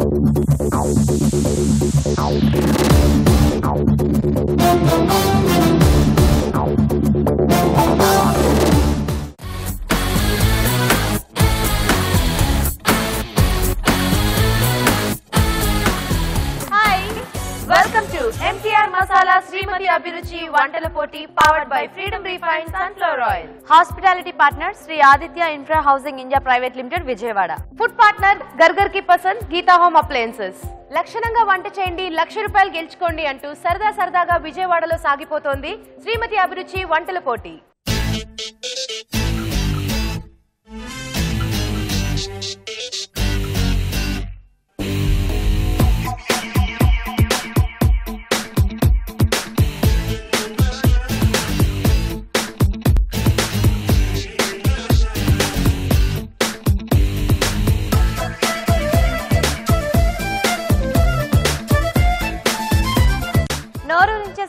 Welcome to MTR Masala Srimati Abhiruchi Vantala Poti powered by Freedom Refined Sunflower Oil. Hospitality partner Sri Aditya Infra Housing India Private Limited Vijayawada. Food partner Gargar Ki Pasand Geeta Home Appliances. లక్షణంగా వంట చేయండి, ₹1,00,000 గెలుచుకోండి అంటూ సరదాగా విజయవాడలో సాగిపోతోంది శ్రీమతి అభిరుచి వంటల పోటీ.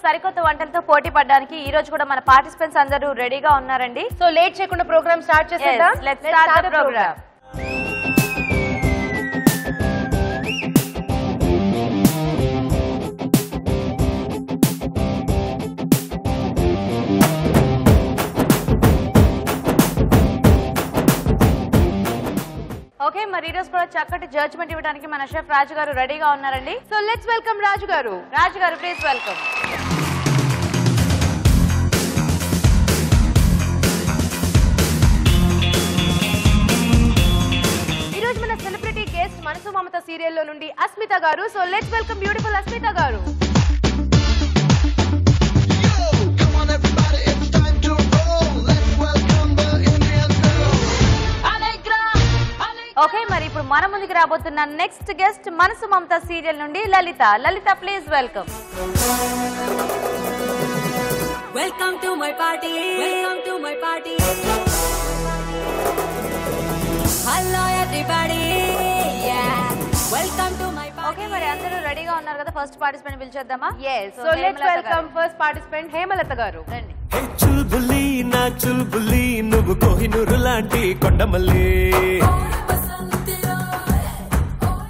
సరికొత్త వంటలతో పోటీ పడడానికి ఈ రోజు కూడా మన పార్టిసిపెంట్స్ అందరూ రెడీగా ఉన్నారండి. సో లేట్ చేయకుండా ప్రోగ్రామ్ స్టార్ట్ చేసేద్దాం. Let's start the programme. Okay, మరి ఈ రోజు కూడా చక్కటి జడ్జ్మెంట్ ఇవ్వడానికి మన షెఫ్ రాజు గారు రెడీగా ఉన్నారండి. సో లెట్స్ వెల్కమ్ రాజు గారు. రాజు గారు ప్లీజ్ వెల్కమ్. ఈ రోజు మన సెలబ్రిటీ గెస్ట్ మనసు మమత సీరియల్లో నుండి అస్మిత గారు. So let's welcome beautiful Asmita గారు. ఓకే, మరి ఇప్పుడు మన ముందుకు రాబోతున్న నెక్స్ట్ గెస్ట్ మనసు మమత సీరియల్ నుండి Lalitha. Lalitha please welcome. Welcome to my party, welcome to my party. Hello everybody, welcome to my party. Okay, మరి అందరూ రెడీగా ఉన్నారు కదా, ఫస్ట్ పార్టిసిపెంట్ పిలిచేద్దామా? yes, so let's welcome first participant Hemalatha garu. రండి. చుల్బులి నా చుల్బులి నువ్వు కోహినూరు లాంటి కొండమల్లి.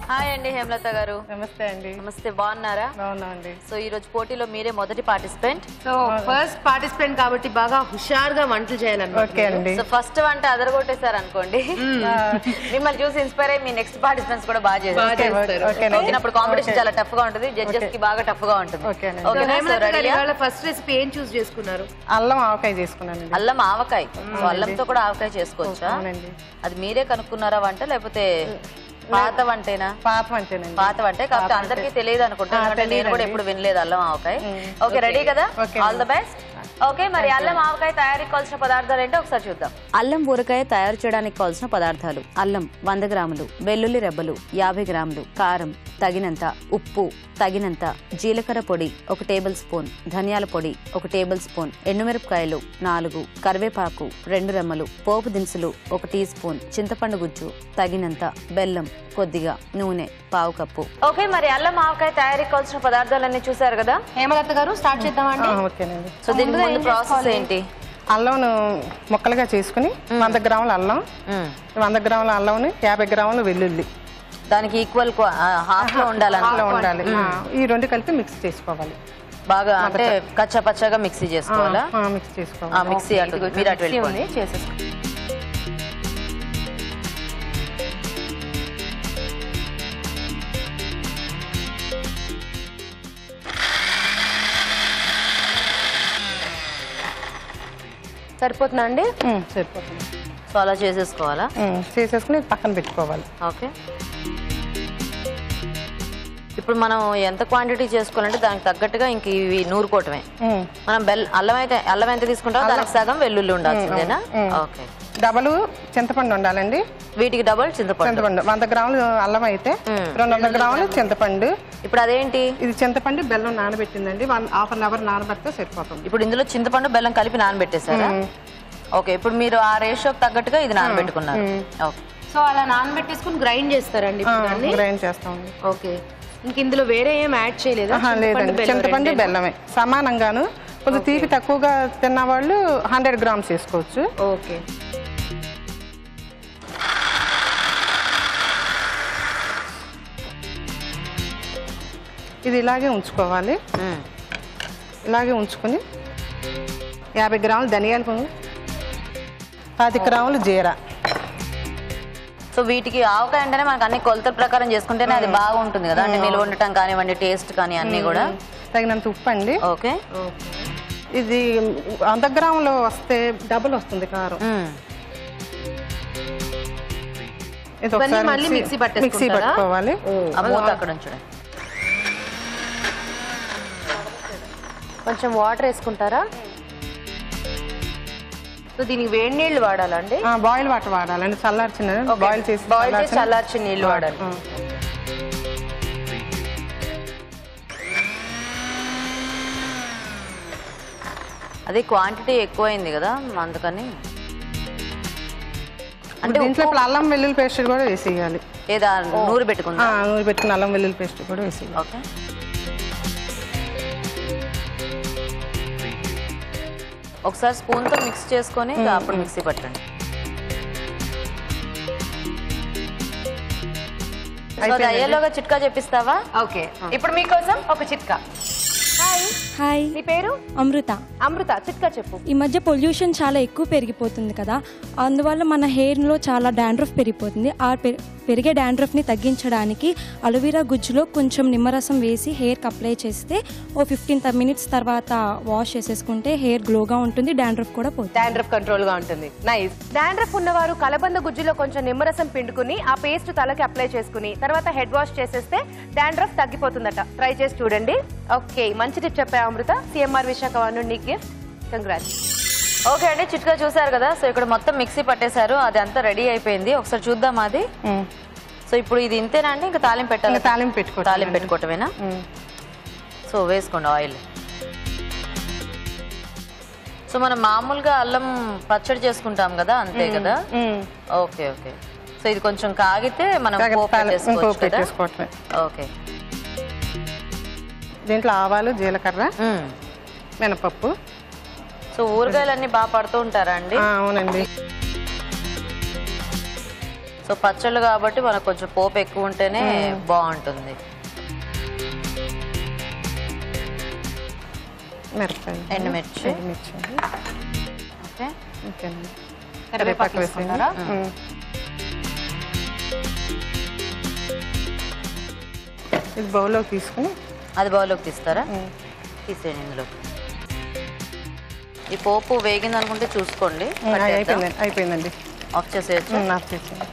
హాయ్ అండి హేమలత గారు. నమస్తే అండి. నమస్తే, బాగున్నారా? బాగున్నామండి. సో ఈ రోజు పోటీలో మీరే మొదటి పార్టిసిపెంట్. సో ఫస్ట్ పార్టిసిపెంట్ కాబట్టి బాగా హుషారుగా వంటలు చేయాలన్నమాట. ఓకే అండి. సో ఫస్ట్ వంట అదరగొట్టేశారు అనుకోండి. మిమ్మల్ని చూసి ఇన్స్పైర్ అయ్యి మీ నెక్స్ట్ పార్టిసిపెంట్స్ కూడా బాగా చేస్తారు. అప్పుడు కాంపిటీషన్ చాలా టఫ్ గా ఉంటుంది, జడ్జెస్ కి బాగా టఫ్ గా ఉంటుంది. ఫస్ట్ రెసిపీ ఏం చూస్ చేసుకున్నారు? అల్లం ఆవకాయ చేసుకున్నాను. అల్లం ఆవకాయ. అల్లంతో కూడా ఆవకాయ చేసుకోవచ్చా? అది మీరే కనుక్కున్నారా వంట, లేకపోతే పాత వంటేనా? పాత వంటేనండి. పాత వంటే, కాకపోతే అందరికీ తెలియదు అనుకుంటా, నేను కూడా ఎప్పుడు వినలేదు అల్లం ఆవకాయ. ఓకే, రెడీ కదా? All the best. ఓకే, మరి అల్లం ఆవకాయ తయారీకి కావాల్సిన పదార్థాలు ఏంటో ఒకసారి చూద్దాం. అల్లం ఊరకాయ తయారు చేయడానికి కావాల్సిన పదార్థాలు: అల్లం 100 గ్రాములు, వెల్లుల్లి రెబ్బలు 50 గ్రాములు, కారం తగినంత, ఉప్పు తగినంత, జీలకర్ర పొడి 1 టేబుల్ స్పూన్, ధనియాల పొడి 1 టేబుల్ స్పూన్, ఎండుమిరపకాయలు 4, కరివేపాకు 2 రెమ్మలు, పోపు దినుసులు 1 టీ స్పూన్, చింతపండు గుజ్జు తగినంత, బెల్లం కొద్దిగా, నూనె 1/2 కప్పు. ఓకే, మరి అల్లం ఆవకాయ తయారీకి కావాల్సిన పదార్థాలన్నీ చూసారు కదా హేమలత గారు, స్టార్ట్ చేద్దామండి. ఓకేనండి. సో దీని ముందు ప్రాసెస్ ఏంటి? అల్లంను ముక్కలుగా చేసుకుని 100 గ్రాముల అల్లం, 100 గ్రాముల అల్లం, 50 గ్రాముల వెల్లుల్లి, దానికి ఈక్వల్ హాఫ్ లో ఉండాలి. ఈ రెండు కలిపి మిక్స్ చేసుకోవాలి బాగా, అంటే కచ్చా పచ్చగా మిక్సీ చేసుకోవాలా? మిక్స్ చేసుకోవాలి. మిక్సీ అటు మీరు అటు వెళ్ళిపోండి, చేసేసుకోండి. సరిపోతుందా అండి? సరిపోతుంది. సో అలా చేసేసుకోవాలా? చేసేసుకుని పక్కన పెట్టుకోవాలి. ఓకే, ఇప్పుడు మనం ఎంత క్వాంటిటీ చేసుకోవాలంటే దానికి తగ్గట్టుగా ఇంక ఇవి నూరుకోవటమే. మనం అల్లం ఎంత తీసుకుంటామో దానికి సగం వెల్లుల్లి ఉండాల్సిందేనా? ఓకే, డబల్ చింతపండు ఉండాలండి. వీటికి డబల్ చింతపండు. 100 గ్రాములు అల్లం అయితే 200 గ్రాములు చింతపండు. ఇప్పుడు అదేంటి? ఇది చింతపండు బెల్లం నానబెట్టిందండి. 1/2 అవర్ నానబెడితే సరిపోతుంది. ఇప్పుడు ఇందులో చింతపండు బెల్లం కలిపి నానబెట్టేశారా? ఓకే, ఇప్పుడు మీరు ఆ రేషియోకి తగ్గట్టుగా ఇది నానబెట్టుకున్నారు. ఓకే, సో అలా నానబెట్టేసుకుని గ్రైండ్ చేస్తారండి? గ్రైండ్ చేస్తామండి. ఓకే, ఇంక ఇందులో వేరే ఏం యాడ్ చేయలేదా? లేదండి, చింతపండు బెల్లమే సమానంగాను. కొంచెం తీపి తక్కువగా తిన్న వాళ్ళు 100 గ్రామ్స్ వేసుకోవచ్చు. ఓకే, ఇది ఇలాగే ఉంచుకోవాలి. ఇలాగే ఉంచుకొని 50 గ్రాములు ధనియాల పొడి, 10 గ్రాములు జీరా. సో వీటికి ఆవకాయ అంటేనే మనకు అన్ని కొలతల ప్రకారం చేసుకుంటేనే అది బాగుంటుంది కదా, అంటే నిల్వ ఉండటం కానివ్వండి, టేస్ట్ కానీ అన్ని కూడా. తగినంత ఉప్పు అండి. ఓకే. ఇది 100 గ్రాములు వస్తే డబుల్ వస్తుంది కారం. ఇది ఒకసారి మళ్ళీ మిక్సీ పట్టుకోవాలి. అక్కడ చూడండి. కొంచెం వాటర్ వేసుకుంటారా? సో దీనికి వేడి నీళ్లు వాడాలండి? Boil water వాడాలండి. చల్లార్చిన బాయిల్ చేసి చల్లార్చిన నీళ్లు వాడాలి. అది క్వాంటిటీ ఎక్కువైంది కదా అందుకని. అంటే దీంట్లో ఇప్పుడు అల్లం వెల్లుల్లి పేస్ట్ కూడా వేసేయాలి. ఏదా నూరు పెట్టుకుందా? నూరు పెట్టుకున్న అల్లం వెల్లుల్లి పేస్ట్ కూడా వేసేయాలి. ఓకే. ఒకసారి స్పూన్తో మిక్స్ చేసుకొని అప్పుడు మిక్సీ పట్టండి. అయ్యేలోగా చిట్కా చెప్పిస్తావా? ఓకే, ఇప్పుడు మీకోసం ఒక చిట్కా. హాయ్, నీ పేరు? అమృత. అమృత, చిట్కా చెప్పు. ఈ మధ్య పొల్యూషన్ చాలా ఎక్కువ పెరిగిపోతుంది కదా, అందువల్ల మన హెయిర్లో చాలా డాండ్రఫ్ పెరిగిపోతుంది. ఆ పెరిగే డాండ్రఫ్ని తగ్గించడానికి అలోవెరా గుజ్జులో కొంచెం నిమ్మరసం వేసి హెయిర్కి అప్లై చేస్తే ఓ 15 మినిట్స్ తర్వాత వాష్ చేసేసుకుంటే హెయిర్ గ్లోగా ఉంటుంది, డాండ్రఫ్ కూడా పోతుంది. డాండ్రఫ్ కంట్రోల్ గా ఉంటుంది. నైస్. డాండ్రఫ్ ఉన్నవారు కలబంద గుజ్జులో కొంచెం నిమ్మరసం పిండుకుని ఆ పేస్ట్ తలకి అప్లై చేసుకుని తర్వాత హెడ్ వాష్ చేసేస్తే డాండ్రఫ్ తగ్గిపోతుందట. ట్రై చేసి చూడండి. ఓకే, మంచి టిప్ చెప్పావు అమృత. సిఎంఆర్ విశాఖ నుండి గిఫ్ట్. కంగ్రాట్స్. ఓకే అండి, చిట్కా చూసారు కదా. సో ఇక్కడ మొత్తం మిక్సీ పట్టేశారు, అది అంతా రెడీ అయిపోయింది. ఒకసారి చూద్దాం అది. సో ఇప్పుడు ఇది ఇంతేనా అండి? ఇంకా తాలింపు పెట్టాలి? తాలింపు పెట్టుకోవటమేనా? సో వేసుకోండి ఆయిల్. సో మనం మామూలుగా అల్లం పచ్చడి చేసుకుంటాం కదా, అంతే కదా? Okay okay. సో ఇది కొంచెం కాగితే మనం పెట్టేసుకోవచ్చు. ఓకే. దీంట్లో ఆవాలు, జీలకర్ర, మినపప్పు. సో ఊరగాయలన్నీ బాగా పడుతూ ఉంటారా అండి? అవునండి. సో పచ్చళ్ళు కాబట్టి మనకు కొంచెం పోపు ఎక్కువ ఉంటేనే బాగుంటుంది. ఎండుమిర్చి. ఓకే. కరివేపాకు వేసుకుంటారా? ఇది బౌల్లోకి తీసుకుని. అది బౌల్లోకి తీస్తారా? తీసేయండి. ఇందులో ఈ పోపు వేగింది అనుకుంటే చూసుకోండి. అయిపోయిందండి. ఆఫ్ చేసేయచ్చు. ఆఫ్ చేసేయండి.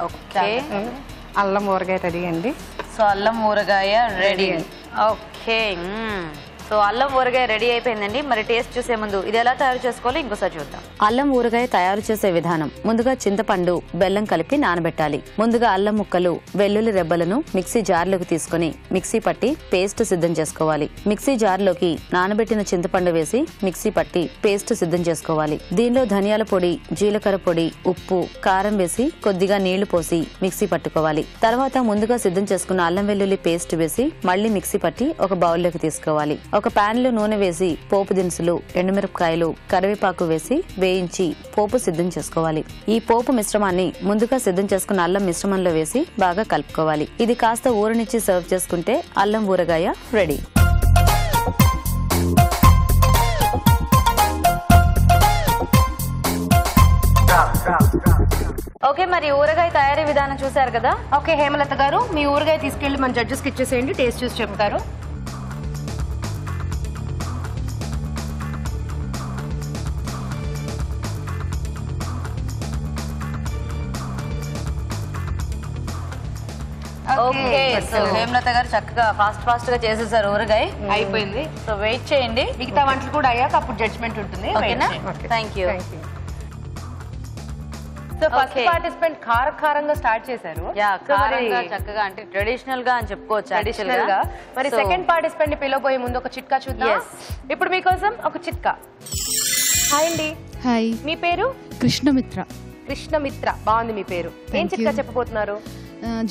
ఓకే, అల్లం ఊరగాయ రెడీ అండి. సో అల్లం ఊరగాయ రెడీ. ఓకే, సో అల్లం ఊరగాయ రెడీ అయిపోయిందండి. మరి టేస్ట్ చూసే ముందు ఇది ఎలా తయారు చేసుకోవాలో ఇంకోసారి చూద్దాం. అల్లం ఊరగాయ తయారు చేసే విధానం: ముందుగా చింతపండు, బెల్లం కలిపి నానబెట్టాలి. ముందుగా అల్లం ముక్కలు, వెల్లుల్లి రెబ్బలను మిక్సీ జార్లోకి తీసుకుని మిక్సీ పట్టి పేస్ట్ సిద్ధం చేసుకోవాలి. మిక్సీ జార్లోకి నానబెట్టిన చింతపండు వేసి మిక్సీ పట్టి పేస్ట్ సిద్ధం చేసుకోవాలి. దీనిలో ధనియాల పొడి, జీలకర్ర పొడి, ఉప్పు, కారం వేసి కొద్దిగా నీళ్లు పోసి మిక్సీ పట్టుకోవాలి. తర్వాత ముందుగా సిద్ధం చేసుకున్న అల్లం వెల్లుల్లి పేస్ట్ వేసి మళ్లీ మిక్సీ పట్టి ఒక బౌల్లోకి తీసుకోవాలి. ఒక పాన్ లో నూనె వేసి పోపు దినుసులు, ఎండుమిరపకాయలు, కరివేపాకు వేసి వేయించి పోపు సిద్ధం చేసుకోవాలి. ఈ పోపు మిశ్రమాన్ని ముందుగా సిద్ధం చేసుకున్న అల్లం మిశ్రమంలో వేసి బాగా కలుపుకోవాలి. ఇది కాస్త ఊరనిచ్చి సర్వ్ చేసుకుంటే అల్లం ఊరగాయ రెడీ. ఓకే, మరి ఊరగాయ తయారీ విధానం చూసారు కదా. ఓకే హేమలత గారు, మీ ఊరగాయ తీసుకెళ్లి మన జడ్జెస్ కి ఇచ్చేసేయండి, టేస్ట్ చూసి చెప్తారు. ఓకే, సో హేమలత గారు చక్కగా ఫాస్ట్ గా చేసేసారు ఊరగాయ. అయిపోయింది. సో వెయిట్ చేయండి, మిగతా వంటలు కూడా అయ్యాక అప్పుడు జడ్జ్మెంట్ ఉంటుంది. ఓకేనా? Thank you. So first participant కారంగా స్టార్ట్ చేశారు. చక్కగా అంటే ట్రెడిషనల్ గా అని చెప్పుకోవచ్చు. ట్రెడిషనల్ గా. మరి సెకండ్ పార్టిసిపెంట్ ని పిలవబోయే ముందు ఒక చిట్కా చూద్దాం. ఇప్పుడు మీకోసం ఒక చిట్కా. హాయ్ అండి. హాయ్, మీ పేరు? కృష్ణమిత్ర. కృష్ణమిత్ర, బాగుంది మీ పేరు. ఏం చిట్కా చెప్పబోతున్నారు?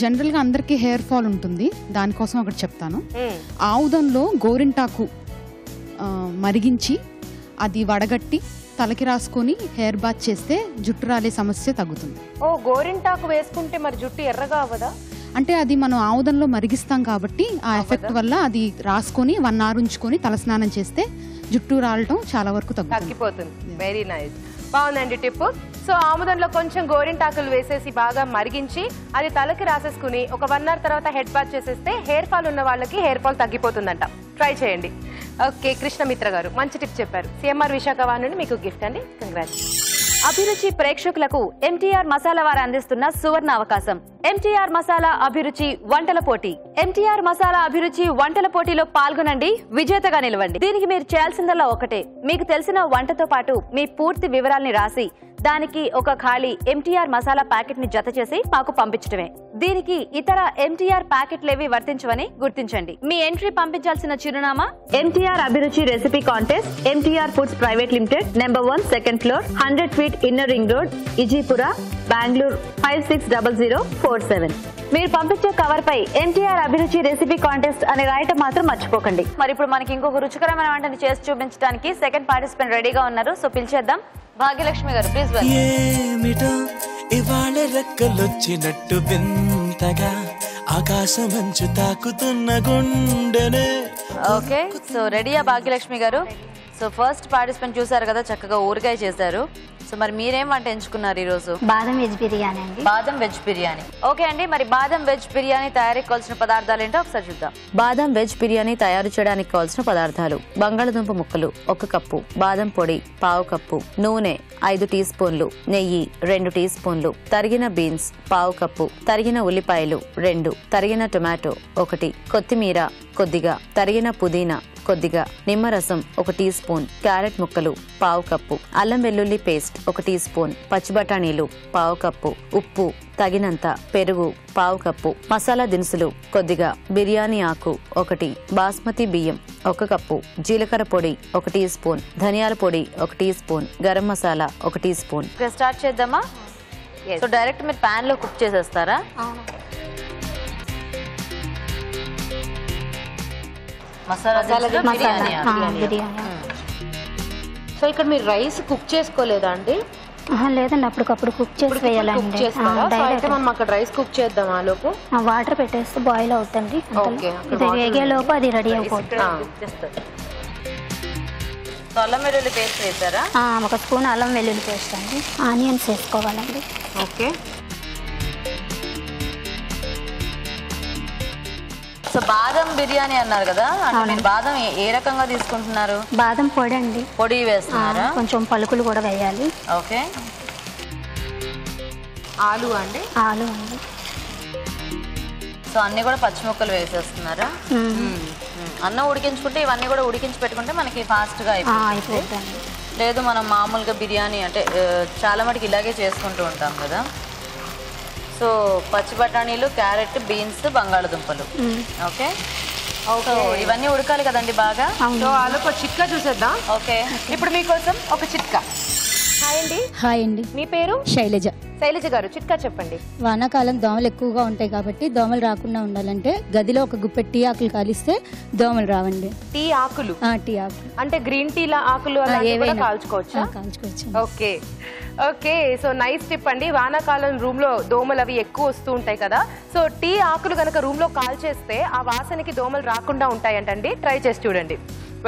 జనరల్గా అందరికీ హెయిర్ ఫాల్ ఉంటుంది, దానికోసం ఒకటి చెప్తాను. ఆముదంలో గోరింటాకు మరిగించి అది వడగట్టి తలకి రాసుకొని హెయిర్ బాత్ చేస్తే జుట్టు రాలే సమస్య తగ్గుతుంది. ఓ, గోరింటాకు వేసుకుంటే మరి జుట్టు ఎర్రగా అవ్వదా? అంటే అది మనం ఆముదంలో మరిగిస్తాం కాబట్టి ఆ ఎఫెక్ట్ వల్ల అది రాసుకొని 1 hour ఉంచుకొని తలస్నానం చేస్తే జుట్టు రాలటం చాలా వరకు తగ్గిపోతుంది. వెరీ నైస్, బాగుందండి టిప్. సో ఆముదంలో కొంచెం గోరింటాకులు వేసేసి బాగా మరిగించి అది తలకి రాసేసుకుని ఒక 1 hour తర్వాత హెడ్ బాత్ చేసేస్తే హెయిర్ ఫాల్ ఉన్న వాళ్ళకి హెయిర్ ఫాల్ తగ్గిపోతుందంట. ట్రై చేయండి. ఓకే, కృష్ణమిత్ర గారు మంచి టిప్ చెప్పారు. సిఎంఆర్ విశాఖవాణి నుండి మీకు గిఫ్ట్ అండి. కంగ్రాట్స్. అభిరుచి ప్రేక్షకులకు ఎంటీఆర్ మసాలా వారు అందిస్తున్న సువర్ణ అవకాశం. ఎంటీఆర్ మసాలా అభిరుచి వంటల పోటీ. ఎంటీఆర్ మసాలా అభిరుచి వంటల పోటీలో పాల్గొనండి, విజేతగా నిలవండి. దీనికి మీరు చేయాల్సిందల్లా ఒకటే, మీకు తెలిసిన వంటతో పాటు మీ పూర్తి వివరాల్ని రాసి దానికి ఒక ఖాళీ ఎంటీఆర్ మసాలా ప్యాకెట్ ని జత చేసి మాకు పంపించడమే. దీనికి ఇతర ఎంటీఆర్ ప్యాకెట్లేవి వర్తించవని గుర్తించండి. మీ ఎంట్రీ పంపించాల్సిన చిరునామా MTR Abhiruchi recipe contest, MTR foods private limited, number 1, 2nd floor, 100 feet inner ring road, Ejipura, Bengaluru 560047. మీరు పంపించే కవర్ పై ఎంటీఆర్ అభిరుచి రెసిపీ కాంటెస్ట్ అని రాయటం మాత్రం మర్చిపోకండి. మరి ఇప్పుడు మనకి ఇంకొక రుచికరమైన వంటని చేసి చూపించడానికి సెకండ్ పార్టిసిపెంట్ రెడీగా ఉన్నారు. సో పిలిచేద్దాం. భాగ్యలక్ష్మి గారు, ప్లీజ్. ఏమిటో ఇవాళ రెక్కలొచ్చినట్టు వింతగా ఆకాశమంచు తాకుతున్న గుండెనే. ఓకే, సో రెడీయా భాగ్యలక్ష్మి గారు? సో ఫస్ట్ పార్టిసిపెంట్ చూసారు కదా, చక్కగా ఊరగాయ చేశారు. సో మరి మీరేం వంట ఎంచుకున్నారు ఈ రోజు? బాదం వెజ్ బిర్యానీ అండి. బాదం వెజ్ బిర్యానీ. ఓకే అండి, మరి బాదం వెజ్ బిర్యానీ తయారీకి కావాల్సిన పదార్థాలు ఏంటో ఒకసారి చూద్దాం. బాదం వెజ్ బిర్యానీ తయారు చేయడానికి కావాల్సిన పదార్థాలు: బంగాళదుంప ముక్కలు 1 కప్పు, బాదం పొడి 1/2 కప్పు, నూనె 5 టీ స్పూన్లు, నెయ్యి 2 టీ స్పూన్లు, తరిగిన బీన్స్ 1/2 కప్పు, తరిగిన ఉల్లిపాయలు 2, తరిగిన టొమాటో 1, కొత్తిమీర కొద్దిగా, తరిగిన పుదీనా కొద్దిగా, నిమ్మరసం 1 టీ స్పూన్, క్యారెట్ ముక్కలు 1/2 కప్పు, అల్లం వెల్లుల్లి పేస్ట్ 1 టీ స్పూన్, పచ్చి బఠానీలు 1/2 కప్పు, ఉప్పు తగినంత, పెరుగు 1/2 కప్పు, మసాలా దినుసులు కొద్దిగా, బిర్యానీ ఆకు 1, బాస్మతి బియ్యం 1 కప్పు, జీలకర్ర పొడి 1 టీ స్పూన్, ధనియాల పొడి 1 teaspoon, garam masala 1 teaspoon. Start చేద్దామా? సో డైరెక్ట్ మీరు పాన్ లో కుక్ చేసేస్తారా? మసాలా బిర్యానీ. సో ఇక్కడ మీరు రైస్ కుక్ చేసుకోలేదా అండి? లేదండి, అప్పటికప్పుడు కుక్ చేసి వేయాలండి. మనం అక్కడ రైస్ కుక్ చేద్దాం. ఆ లోపు వాటర్ పెట్టేస్తే బాయిల్ అవుతుంది. ఇది వేగే లోపు అది రెడీ అయిపోతుంది. అల్లం వెల్లుల్లి పేస్ట్ వేసారా? 1 స్పూన్ అల్లం వెల్లుల్లి పేస్ట్ అండి. ఆనియన్స్ వేసుకోవాలండి. ఓకే. సో బాదం బిర్యానీ అన్నారు కదా, అంటే మీరు బాదం ఏ రకంగా తీసుకుంటున్నారు? బాదం పొడి అండి. పొడి వేస్తున్నారా? కొంచెం పలుకులు కూడా వేయాలి. ఓకే. ఆలు అండి? ఆలు అండి. సో అన్ని కూడా పచ్చి ముక్కలు వేసేస్తున్నారా? అన్నం ఉడికించుకుంటే ఇవన్నీ కూడా ఉడికించి పెట్టుకుంటే మనకి ఫాస్ట్ గా అయిపోతుంది. లేదు మనం మామూలుగా బిర్యానీ అంటే చాలా మటుకు ఇలాగే చేసుకుంటూ ఉంటాం కదా. సో పచ్చి బఠానీలు, క్యారెట్, బీన్స్, బంగాళదుంపలు. ఓకే. సో ఇవన్నీ ఉడకాలి కదండి బాగా. సో ఆలోపు చిట్కా చూసేద్దాం. ఓకే, ఇప్పుడు మీకోసం ఒక చిట్కా. హాయ్ అండి. హాయ్ అండి. మీ పేరు? శైలజ. శైలజ గారు, చిట్కా చెప్పండి. వానాకాలం దోమలు ఎక్కువగా ఉంటాయి కాబట్టి దోమలు రాకుండా ఉండాలంటే గదిలో ఒక గుప్పెడు టీ ఆకులు కాలిస్తే దోమలు రావండి. టీ ఆకులు? టీ ఆకులు అంటే గ్రీన్ టీ ఆకులు ఏవైనా కాల్చుకోవచ్చు. Okay okay. So nice tip అండి. వానాకాలం రూమ్ లో దోమలు అవి ఎక్కువ వస్తూ ఉంటాయి కదా. సో టీ ఆకులు కనుక రూమ్ లో కాల్చేస్తే ఆ వాసనకి దోమలు రాకుండా ఉంటాయంటండి. ట్రై చేసి చూడండి.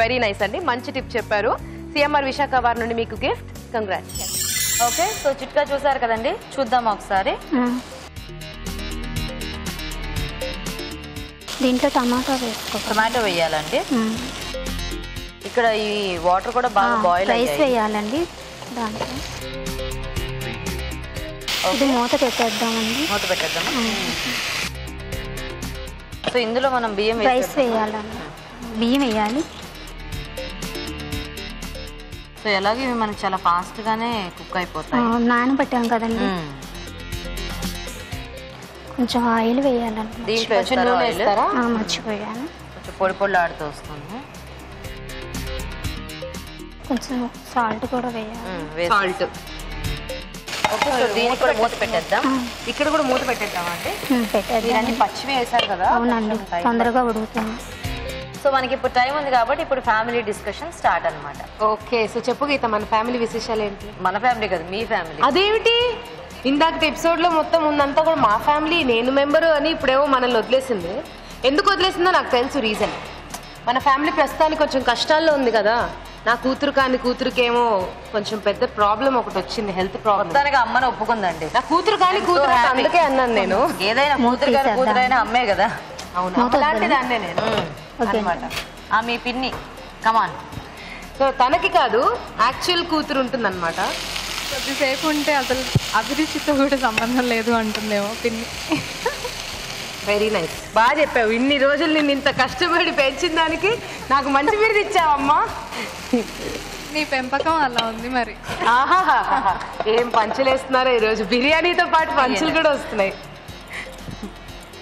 వెరీ నైస్ అండి, మంచి టిప్ చెప్పారు. సిఎంఆర్ విశాఖ వారి నుండి మీకు గిఫ్ట్. కంగ్రాట్స్. ఓకే, సో చిట్కా చూసారు కదండి, చూద్దాం ఒకసారి. దీంట్లో టమాటో వేసుకో. టమాటో వేయాలండి. ఇక్కడ ఈ వాటర్ కూడా బాగా బాయిల్ రైస్ వేయాలండి. దాంట్లో ఇది మూత పెట్టేద్దామండి. మూత పెట్టేద్దామా? సో ఇందులో మనం బియ్యం రైస్ వేయాలండి. బియ్యం వేయాలి. సో ఎలాగే ఇవి మనకి చాలా ఫాస్ట్ గానే కుక్ అయిపోతాయి. నానబెట్టాం కదండి. కొంచెం ఆయిల్ వేయాలండి. దీంట్లో నూనె వేస్తారా? మర్చిపోయాను. కొంచెం పొడి పొడిలాడుతూ వస్తుంది. కొంచెం సాల్ట్ కూడా వేయాలి. సాల్ట్. ఓకే సో దీనికి కూడా మూత పెట్టేద్దాం. ఇక్కడ కూడా మూత పెట్టేద్దామా అండి? పెట్టేద్దాం. మీరన్నీ పచ్చివి వేసారు కదా. అవునండి, తొందరగా ఉడుకుతుంది. సో మనకి ఇప్పుడు టైం ఉంది కాబట్టి ఇప్పుడు ఫ్యామిలీ డిస్కషన్ స్టార్ట్ అన్నమాట. ఓకే సో చెప్పు గీత, మన ఫ్యామిలీ విశేషాలు ఏంటి? మన ఫ్యామిలీ కదా, మీ ఫ్యామిలీ. అదేమిటి ఇందాక ఎపిసోడ్ లో మొత్తం ఉందంతా కూడా మా ఫ్యామిలీ, నేను మెంబరు అని ఇప్పుడేమో మనల్ని వదిలేసింది. ఎందుకు వదిలేసిందో నాకు తెలుసు రీజన్. మన ఫ్యామిలీ ప్రస్తుతానికి కొంచెం కష్టాల్లో ఉంది కదా. నా కూతురు కాని కూతురుకేమో కొంచెం పెద్ద ప్రాబ్లం ఒకటి వచ్చింది, హెల్త్ ప్రాబ్లం. మొత్తానికి అమ్మని ఒప్పుకుందండి. నా కూతురు కాని కూతురు అందుకే అన్నాను నేను. ఏదైనా కూతురు గారి కూతురైనా అమ్మే కదా. అవును, అలాంటి దాన్నే నేను అన్నమాట. మీ పిన్ని కమాన్. సో తనకి కాదు, యాక్చువల్ కూతురు ఉంటుంది అనమాట. కొద్దిసేపు ఉంటే అసలు అభిరుచితో కూడా సంబంధం లేదు అంటుందేమో పిన్ని. వెరీ నైస్, బాగా చెప్పావు. ఇన్ని రోజులు నేను ఇంత కష్టపడి పెంచిన దానికి నాకు మంచి బిరుదు ఇచ్చావమ్మా. నీ పెంపకం అలా ఉంది మరి. ఆహాహా, ఏం పంచులేస్తున్నారో ఈరోజు. బిర్యానీతో పాటు పంచులు కూడా వస్తున్నాయి.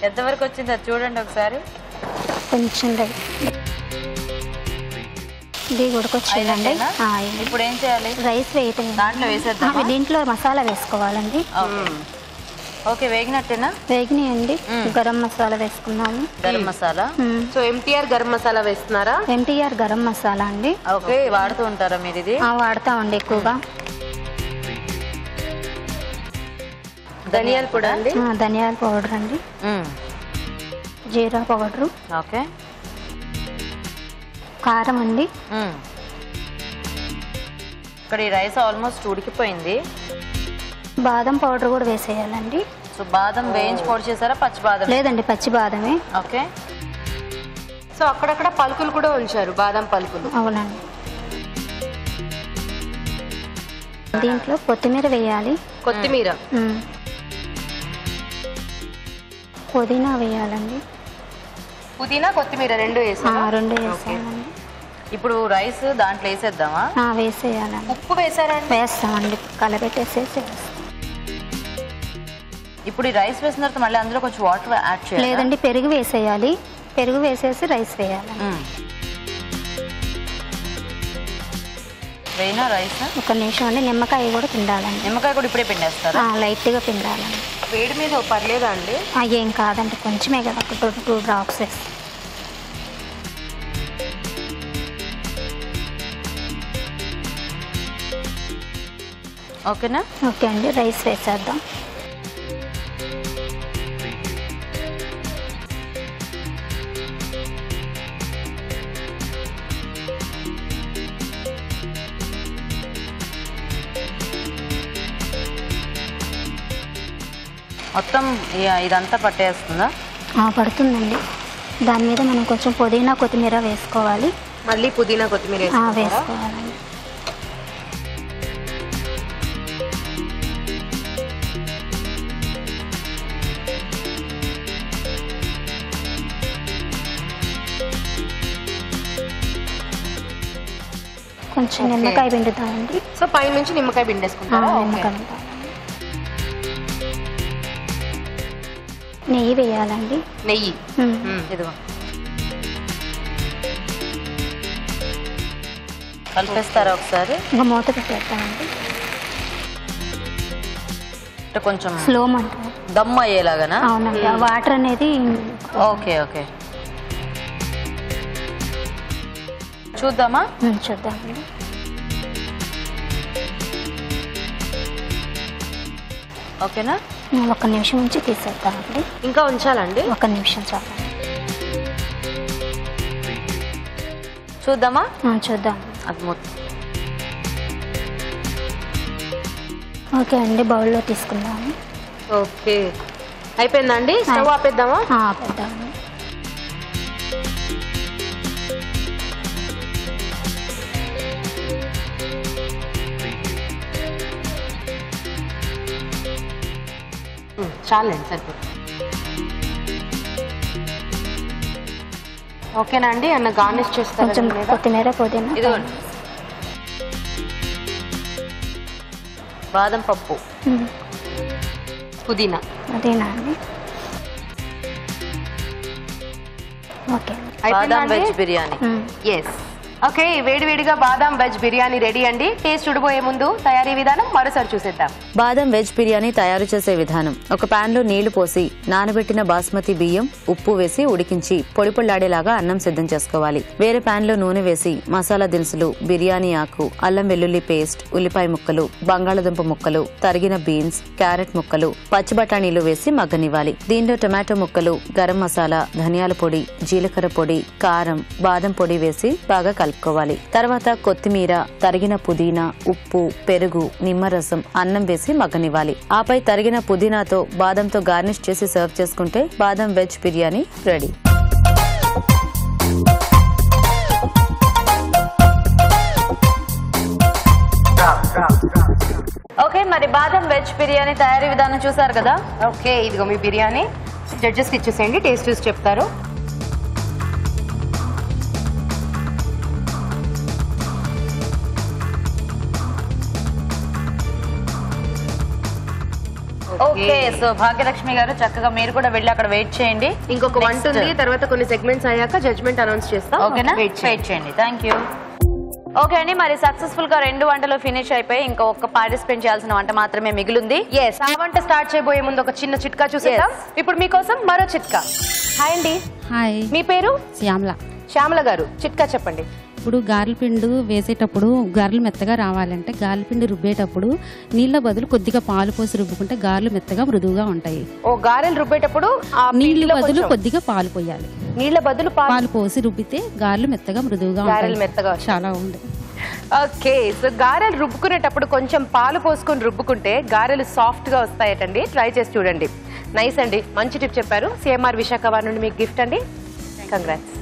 ఎంతవరకు వచ్చింది అది చూడండి ఒకసారి. కొంచెం ఇది ఉడకొచ్చిందండి. ఇప్పుడు ఏం చేయాలి? రైస్ వేయటం దాంట్లో వేసేద్దాం. దీంట్లో మసాలా వేసుకోవాలండి. ఓకే, వేగినట్టేనా? వేగినాయండి. గరం మసాలా వేసుకున్నాము. గరం మసాలా. సో ఎంటీఆర్ గరం మసాలా వేస్తున్నారా? ఎంటీఆర్ గరం మసాలా అండి. ఓకే, వాడుతూ ఉంటారా మీరు ఇది? వాడతామండి ఎక్కువగా. ధనియాల పొడి అండి. ధనియాల పౌడర్ అండి. జీరా పౌడరు. ఓకే, కారం అండి. ఇక్కడ ఈ రైస్ ఆల్మోస్ట్ ఉడికిపోయింది. బాదం పౌడర్ కూడా వేసేయాలండి. సో బాదం వేయించి పొడి చేశారా, పచ్చి బాదం? లేదండి, పచ్చి బాదమే. ఓకే, సో అక్కడక్కడ పలుకులు కూడా ఉంచారు, బాదం పలుకులు. అవునండి. దీంట్లో కొత్తిమీర వేయాలి. కొత్తిమీర, పుదీనా వేయాలండి. పుదీనా కొత్తిమీర రెండు వేసారా? రెండు వేసామండి. ఇప్పుడు రైస్ దాంట్లో వేసేద్దామా? వేసేయాలండి. ఉప్పు వేసారా? వేస్తామండి, కలబెట్టేసేసి. ఇప్పుడు ఈ రైస్ వేసిన తర్వాత మళ్ళీ అందులో కొంచెం వాటర్ యాడ్ చేయాలి? లేదండి, పెరుగు వేసేయాలి. పెరుగు వేసేసి రైస్ వేయాలి. వేయినా రైస్? ఒక నిమిషం అండి. నిమ్మకాయ కూడా పిండాలండి. నిమ్మకాయ కూడా ఇప్పుడే పిండేస్తారా? లైట్గా పిండాలండి. వేడి మీద పర్లేదా అండి? ఏం కాదండి, కొంచెమే కదా, ఒక 2 డ్రాప్స్ వేసి. ఓకేనా? ఓకే అండి, రైస్ వేసేద్దాం. మొత్తం ఇదంతా పట్టేస్తుందా? పడుతుందండి. దాని మీద మనం కొంచెం పుదీనా కొత్తిమీర వేసుకోవాలి. మళ్ళీ పుదీనా కొత్తిమీర వేసుకోవాలండి. కొంచెం నిమ్మకాయ పిండుతామండి. సో పైనుంచి నిమ్మకాయ పిండేసుకుంటారా? నిమ్మకాయ పిండాలి. నెయ్యి వేయాలండి. నెయ్యి ఇదిగో కలిపేస్తారా ఒకసారి? ఇంకా మూత పెట్టేస్తామండి. కొంచెం స్లో మంట దమ్ అయ్యేలాగానా? అవునండి, వాటర్ అనేది. ఓకే ఓకే, చూద్దామా? చూద్దామండి. ఓకేనా? ఒక నిమిషం ఉంచి తీసేద్దామండి. ఇంకా ఉంచాలండి? ఒక నిమిషం చాలు. చూద్దామా? చూద్దాం. అది మొత్తం ఓకే అండి, బౌల్లో తీసుకుందాము. ఓకే, అయిపోయిందండి. స్టవ్ ఆపేద్దామా? ఆపేద్దాము. చాలండి, సరిపోతుంది. ఓకేనా అండి? అన్న గార్నిష్ చేస్తాను. కొంచెం కొత్తిమీర పుదీనా. ఇదిగోండి బాదం పప్పు, పుదీనా. అదేనా అండి? ఓకే, బాదం వెజ్ బిర్యానీ. ఎస్, ఓకే, వేడివేడిగా బాదాం వెజ్ బిర్యానీ రెడీ అండి. టేస్ట్ చూడబోయే ముందు తయారీ విధానం మరోసారి చూసేద్దాం. బాదం వెజ్ బిర్యానీ తయారు చేసే విధానం. ఒక పాన్ లో నీళ్లు పోసి నానబెట్టిన బాస్మతి బియ్యం, ఉప్పు వేసి ఉడికించి పొడి పొళ్ళాడేలాగా అన్నం సిద్ధం చేసుకోవాలి. వేరే పాన్ లో నూనె వేసి మసాలా దినుసులు, బిర్యానీ ఆకు, అల్లం వెల్లుల్లి పేస్ట్, ఉల్లిపాయ ముక్కలు, బంగాళదుంప ముక్కలు, తరిగిన బీన్స్, క్యారెట్ ముక్కలు, పచ్చి బఠానీలు వేసి మగ్గనివ్వాలి. దీంట్లో టొమాటో ముక్కలు, గరం మసాలా, ధనియాల పొడి, జీలకర్ర పొడి, కారం, బాదం పొడి వేసి బాగా కలుపుకోవాలి. తర్వాత కొత్తిమీర, తరిగిన పుదీనా, ఉప్పు, పెరుగు, నిమ్మరసం, అన్నం వేసి మగ్గనివ్వాలి. ఆపై తరిగిన పుదీనాతో బాదంతో గార్నిష్ చేసి సర్వ్ చేసుకుంటే బాదం వెజ్ బిర్యానీ రెడీ. ఓకే, మరి బాదం వెజ్ బిర్యానీ తయారీ విధానం చూసారు కదా. ఓకే, ఇదిగో మీ బిర్యానీ. జడ్జెస్కి ఇచ్చేసేయండి, టేస్ట్ చూసి చెప్తారు. ఓకే, సో భాగ్యలక్ష్మి గారు చక్కగా మీరు కూడా వెళ్ళి అక్కడ వెయిట్ చేయండి. ఇంకొక వంట ఉంది, తర్వాత కొన్ని సెగ్మెంట్స్ అయ్యాక జడ్జ్మెంట్ అనౌన్స్ చేస్తాం. ఓకేనా, వెయిట్ చేయండి. Thank you. ఓకే అండి, మరి సక్సెస్ఫుల్ గా 2 వంటలు ఫినిష్ అయిపోయి ఇంకా ఒక్క పార్టిసిపేట్ చేయాల్సిన వంట మాత్రమే మిగిలింది. ఎస్, ఆ వంట స్టార్ట్ చేయబోయే ముందు ఒక చిన్న చిట్కా చూసేద్దాం. ఇప్పుడు మీకోసం మరో చిట్కా. హాయ్ అండి. హాయ్, మీ పేరు? శ్యామల. శ్యామల గారు, చిట్కా చెప్పండి. ఇప్పుడు గారెల పిండి వేసేటప్పుడు గారెలు మెత్తగా రావాలంటే గారెల పిండి రుబ్బేటప్పుడు నీళ్ళ బదులు కొద్దిగా పాలు పోసి రుబ్బుకుంటే గారెలు మెత్తగా మృదువుగా ఉంటాయి. ఓ, గారెలు రుబ్బేటప్పుడు నీళ్ళ బదులు కొద్దిగా పాలు పోయాలి. నీళ్ళ బదులు పాలు పోసి రుబ్బితే గారెలు మెత్తగా మృదువుగా గారెలు మెత్తగా చాలా ఉంది. ఓకే, సో గారెలు రుబ్బుకునేటప్పుడు కొంచెం పాలు పోసుకొని రుబ్బుకుంటే గారెలు సాఫ్ట్ గా వస్తాయటండి. ట్రై చేసి చూడండి. నైస్ అండి, మంచి టిప్ చెప్పారు. సిఎంఆర్ విశాఖ వారి నుండి మీకు గిఫ్ట్ అండి. కంగ్రాట్స్.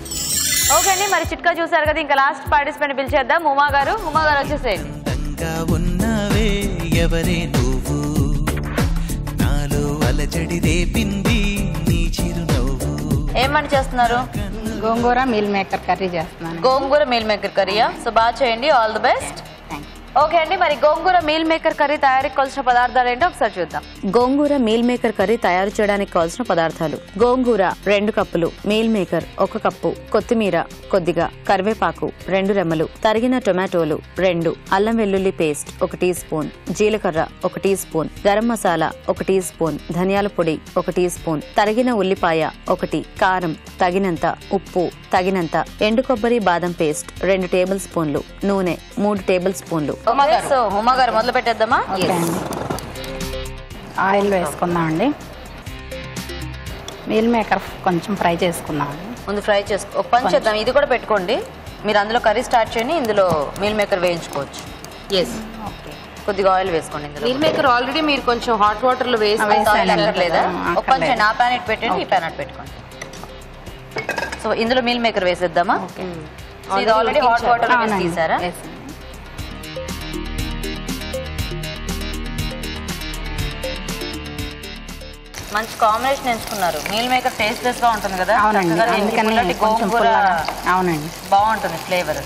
ఓకే అండి, మరి చిట్కా చూసారు కదా. ఇంకా లాస్ట్ పార్టిసిపెంట్ పిలిచేద్దాం. ఉమా గారు వచ్చేసేయండి. ఉన్నావే ఎవరే నువ్వు, నాలో అలజడి రేపింది నీ చిరునవ్వు. ఏమని చేస్తున్నారు? గోంగూర మీల్ మేకర్ కర్రీ చేస్తున్నాను. గోంగూర మీల్ మేకర్ కర్రీయా? సో బాగా చేయండి, ఆల్ ది బెస్ట్. ఓకే అండి, మరి గోంగూర మీల్ మేకర్ కర్రీ తయారీకి కావాల్సిన పదార్థాలు ఏంటో ఒకసారి చూద్దాం. గోంగూర మీల్ మేకర్ కర్రీ తయారు చేయడానికి కావాల్సిన పదార్థాలు: గోంగూర 2 కప్పులు, మీల్ మేకర్ 1 కప్పు, కొత్తిమీర కొద్దిగా, కరివేపాకు 2 రెమ్మలు, తరిగిన టొమాటోలు 2, అల్లం వెల్లుల్లి పేస్ట్ 1 టీ స్పూన్, జీలకర్ర 1 teaspoon, garam masala 1 teaspoon, ధనియాల పొడి 1 టీ స్పూన్, తరిగిన ఉల్లిపాయ 1, కారం తగినంత, ఉప్పు తగినంత, ఎండు కొబ్బరి బాదం పేస్ట్ 2 టేబుల్ స్పూన్లు, నూనె 3 టేబుల్ స్పూన్లు. సో ఉమా గారు మొదలు పెట్టేద్దామా? ఆయిల్ వేసుకుందామండి. మీల్ మేకర్ కొంచెం ఫ్రై చేసుకుందాం. ముందు ఫ్రై చేసుకో, ఒక పని చేద్దాం, ఇది కూడా పెట్టుకోండి. మీరు అందులో కర్రీ స్టార్ట్ చేయండి, ఇందులో మీల్ మేకర్ వేయించుకోవచ్చు. ఎస్, ఓకే, కొద్దిగా ఆయిల్ వేసుకోండి. మీల్ మేకర్ ఆల్రెడీ మీరు కొంచెం హాట్ వాటర్ లో వేసి లేదా ఒక పని చేయండి, ఆ ప్యాన్ ఇటు పెట్టండి, ఈ ప్యాన్ అటు పెట్టుకోండి. సో ఇందులో మీల్ మేకర్ వేసేద్దామా? ఇది ఆల్రెడీ హాట్ వాటర్ లో వేసి తీసారా? మంచి కాంబినేషన్ ఎంచుకున్నారు. మీల్ మేకర్ టేస్ట్లెస్ గా ఉంటుంది కదా. అవునండి, గోంగూర అవునండి బాగుంటుంది ఫ్లేవర్.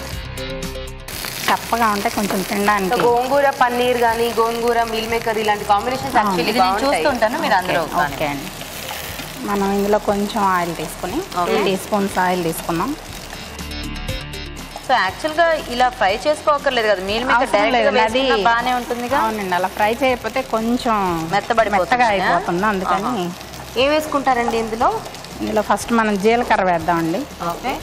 చప్పగా ఉంటే కొంచెం తినడానికి. గోంగూర పన్నీర్ గానీ, గోంగూర మీల్ మేకర్ ఇలాంటి కాంబినేషన్స్ యాక్చువల్లీ నేను చూస్తుంటాను. మీరు అందులో ఓకే అండి. మనం ఇందులో కొంచెం ఆయిల్ తీసుకుని 2 టీ స్పూన్స్ ఆయిల్ తీసుకున్నాం. సో యాక్చువల్ గా ఇలా ఫ్రై చేసుకోకర్లేదు కదా, మీల్ మేకర్ డైరెక్ట్ గా బాగానే ఉంటుంది. అవునండి, అలా ఫ్రై చేయకపోతే కొంచెం మెత్తగా అయిపోతుంది. అందుకని ఏం వేసుకుంటారండి ఇందులో? ఇందులో ఫస్ట్ మనం జీలకర్ర వేద్దామండి. ఓకే,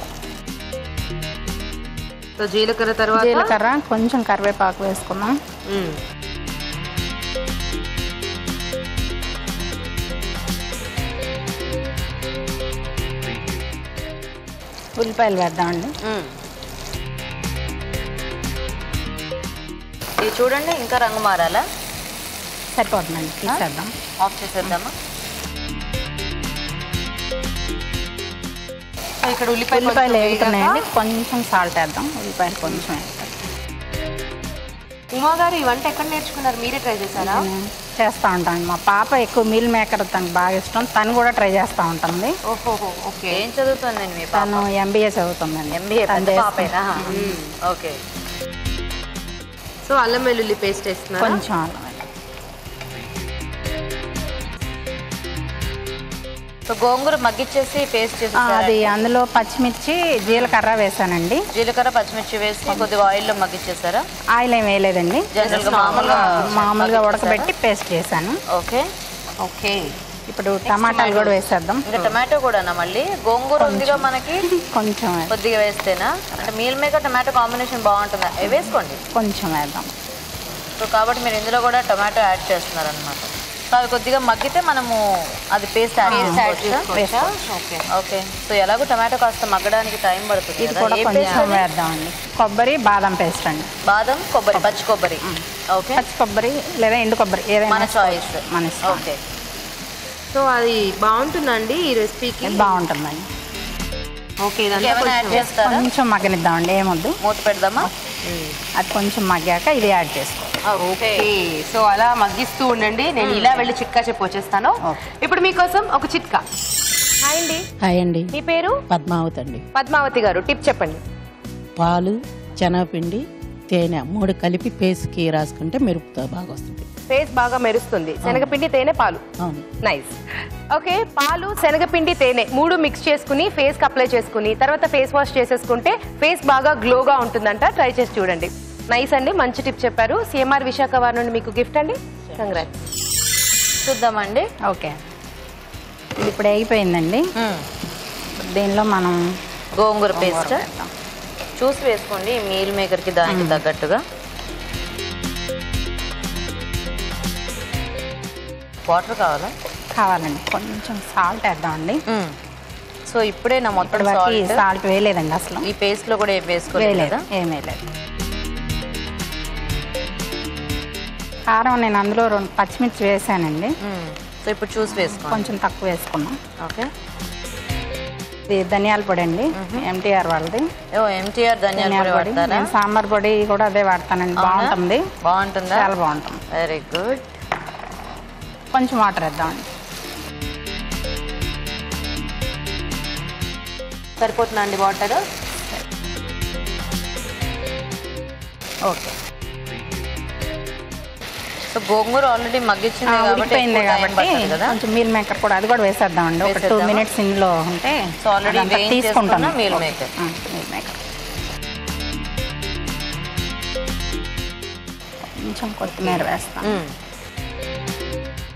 సో జీలకర్ర తర్వాత జీలకర్ర, కొంచెం కరివేపాకు వేసుకుందాం. ఉల్లిపాయలు వేద్దామండి. ఇది చూడండి, ఇంకా రంగు మారాలా? సరిపోతుందండి, తీసేద్దాం. ఆఫ్ చేసేద్దామా? ఇక్కడ ఉల్లిపాయలు వేగుతున్నాయండి, కొంచెం సాల్ట్ వేద్దాం. ఉల్లిపాయలు కొంచెం వేస్తాం. ఉమా గారు, ఈ వంట ఎక్కడ నేర్చుకున్నారు? మీరే ట్రై చేశారా? చేస్తూ ఉంటాను. మా పాప ఎక్కువ మీల్ మేకర్ తనకు బాగా ఇష్టం, తను కూడా ట్రై చేస్తూ ఉంటుంది. ఓహో, ఓకే. ఏం చదువుతుందండి మీ పాప? తను MBA చదువుతుందండి. MBA పాపేనా? ఓకే. సో అల్లం వెల్లుల్లి పేస్ట్ వేస్తున్నారు, కొంచెం అల్లం. సో గోంగూర మగ్గిచ్చేసి పేస్ట్ చేసి అది అందులో పచ్చిమిర్చి జీలకర్ర వేసానండి. జీలకర్ర పచ్చిమిర్చి వేసి కొద్దిగా ఆయిల్లో మగ్గిచ్చేసారా? ఆయిల్ ఏం వేయలేదండి, జనరల్గా మామూలుగా ఉడకబెట్టి పేస్ట్ చేశాను. Okay okay. ఇప్పుడు టమాటాలు కూడా వేసేద్దాం. ఇంకా టమాటో కూడానా? మళ్ళీ గోంగూర ఉందిగా మనకి, కొంచెం కొద్దిగా వేస్తేనా? అంటే మీల్ మేకర్ టమాటో కాంబినేషన్ బాగుంటుందా? వేసుకోండి, కొంచెం వేద్దాం. సో కాబట్టి మీరు ఇందులో కూడా టమాటో యాడ్ చేస్తున్నారు అనమాట. సో అవి కొద్దిగా మగ్గితే మనము అది పేస్ట్ యాడ్ చేసుకోవచ్చా? ఓకే. సో ఎలాగో టమాటో కాస్త మగ్గడానికి టైం పడుతుంది. ఇది కూడా కొంచెం వేద్దామండి. కొబ్బరి బాదం పేస్ట్ అండి. బాదం కొబ్బరి, పచ్చి కొబ్బరి. ఓకే, పచ్చి కొబ్బరి లేదా ఎండు కొబ్బరి ఏదైనా మన చాయిస్. మన ఇష్టం. ఓకే. సో అది బాగుంటుందండి ఈ రెసిపీకి? బాగుంటుందండి. ఓకే. ఏమైనా యాడ్ చేస్తారా? కొంచెం మగ్గనిద్దామండి, ఏమొద్దు, మూత పెడదామా? అది కొంచెం మగ్గాక ఇది యాడ్ చేసుకో. ఓకే. సో అలా మగ్గిస్తూ ఉండండి, నేను ఇలా వెళ్ళి చిట్కా చెప్పి వచ్చేస్తాను. ఇప్పుడు మీకోసం ఒక చిట్కా. హాయ్ అండి. హాయ్ అండి. మీ పేరు? పద్మావతి అండి. పద్మావతి గారు, టిప్ చెప్పండి. పాలు, శనగపిండి, తేనె 3 కలిపి పేస్ట్కి రాసుకుంటే మెరుపుతో బాగా వస్తుంది. ఫేస్ బాగా మెరుస్తుంది. శనగపిండి, తేనె, పాలు. అవును. నైస్. ఓకే. పాలు, శనగపిండి, తేనె 3 మిక్స్ చేసుకుని ఫేస్ కి అప్లై చేసుకుని తర్వాత ఫేస్ వాష్ చేసేసుకుంటే ఫేస్ బాగా గ్లోగా ఉంటుందంట. ట్రై చేసి చూడండి. నైస్ అండి, మంచి టిప్ చెప్పారు. సిఎంఆర్ విశాఖ వారి నుండి మీకు గిఫ్ట్ అండి. కంగ్రాట్స్. చూద్దామండి. ఓకే, ఇది ఇప్పుడు అయిపోయిందండి. దీనిలో మనం గోంగూర పేస్ట్ చూసి వేసుకోండి, మీల్ మేకర్కి దానికి తగ్గట్టుగా. వాటర్ కావాలండి, కొంచెం సాల్ట్ వేద్దామండి. సో ఇప్పుడే నా మొత్తం సాల్ట్ వేయలేదండి అసలు. ఈ పేస్ట్ లో కూడా ఏం వేసుకోలేదు? ఏం వేయలేదు. కారం నేను అందులో 2 పచ్చిమిర్చి వేసానండి. సో ఇప్పుడు చూసి వేసుకోండి, కొంచెం తక్కువ వేసుకున్నాం. ఓకే. ఇది ధనియాల పొడి అండి, ఎంటీఆర్ వాళ్ళది. ఎంటీఆర్ ధనియాల పొడి. నేను సాంబార్ పొడి కూడా అదే వాడతానండి. బాగుంటుంది. బాగుంటుందా? చాలా బాగుంటుంది. Very good. కొంచెం వాటర్ వేద్దామండి. సరిపోతుందా అండి వాటర్? ఓకే. సో గోంగూర ఆల్రెడీ మగ్గిచ్చింది కాబట్టి కొంచెం మీల్ మేకర్ కూడా అది కూడా వేసేద్దామండి. ఒక 2 మినిట్స్ ఇందులో ఉంటే తీసుకుంటాను. మీల్ మేకర్ కొంచెం కొత్తిమీర వేస్తాం.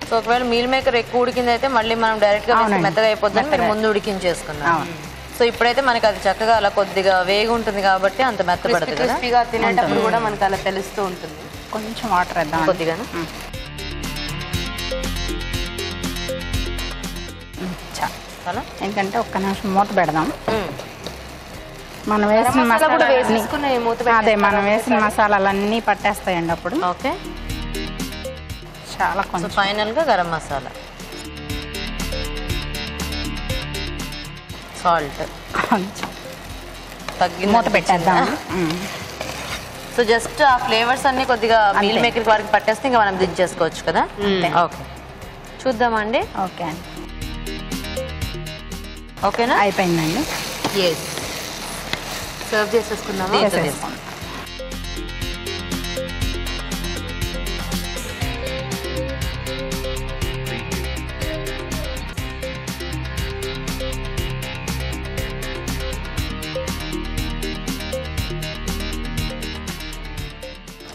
సో ఒకవేళ మీల్ మేకర్ ఎక్కువ ఉడికింది అయితే మళ్ళీ మనం డైరెక్ట్ గా మెత్తగా అయిపోద్దని మీరు ముందు ఉడికించేసుకున్నాం. సో ఇప్పుడైతే మనకి అది చక్కగా అలా కొద్దిగా వేగి ఉంటుంది కాబట్టి అంత మెత్తపడదు కదా. తినేటప్పుడు కూడా మనకి అలా తెలుస్తూ ఉంటుంది. కొంచెం వాటర్ వేద్దాం కొద్దిగా. చాలా, ఎందుకంటే ఒక్క నిమిషం మూత పెడదాం. మనం వేసిన మసాలా అదే మనం వేసిన మసాలాలన్నీ పట్టేస్తాయండి అప్పుడు. ఓకే. చాలా కొంచెం ఫైనల్ గా గరం మసాలా, సాల్ట్ కొంచెం తగ్గి మూత పెట్టేద్దాం. సో జస్ట్ ఆ ఫ్లేవర్స్ అన్ని కొద్దిగా మీల్ మేకర్ వారికి పట్టేస్తే ఇంకా మనం దించేసుకోవచ్చు కదా. ఓకే, చూద్దామండి. ఓకే అండి, ఓకేనా? అయిపోయిందండి. సర్వ్ చేసేసుకుందాము.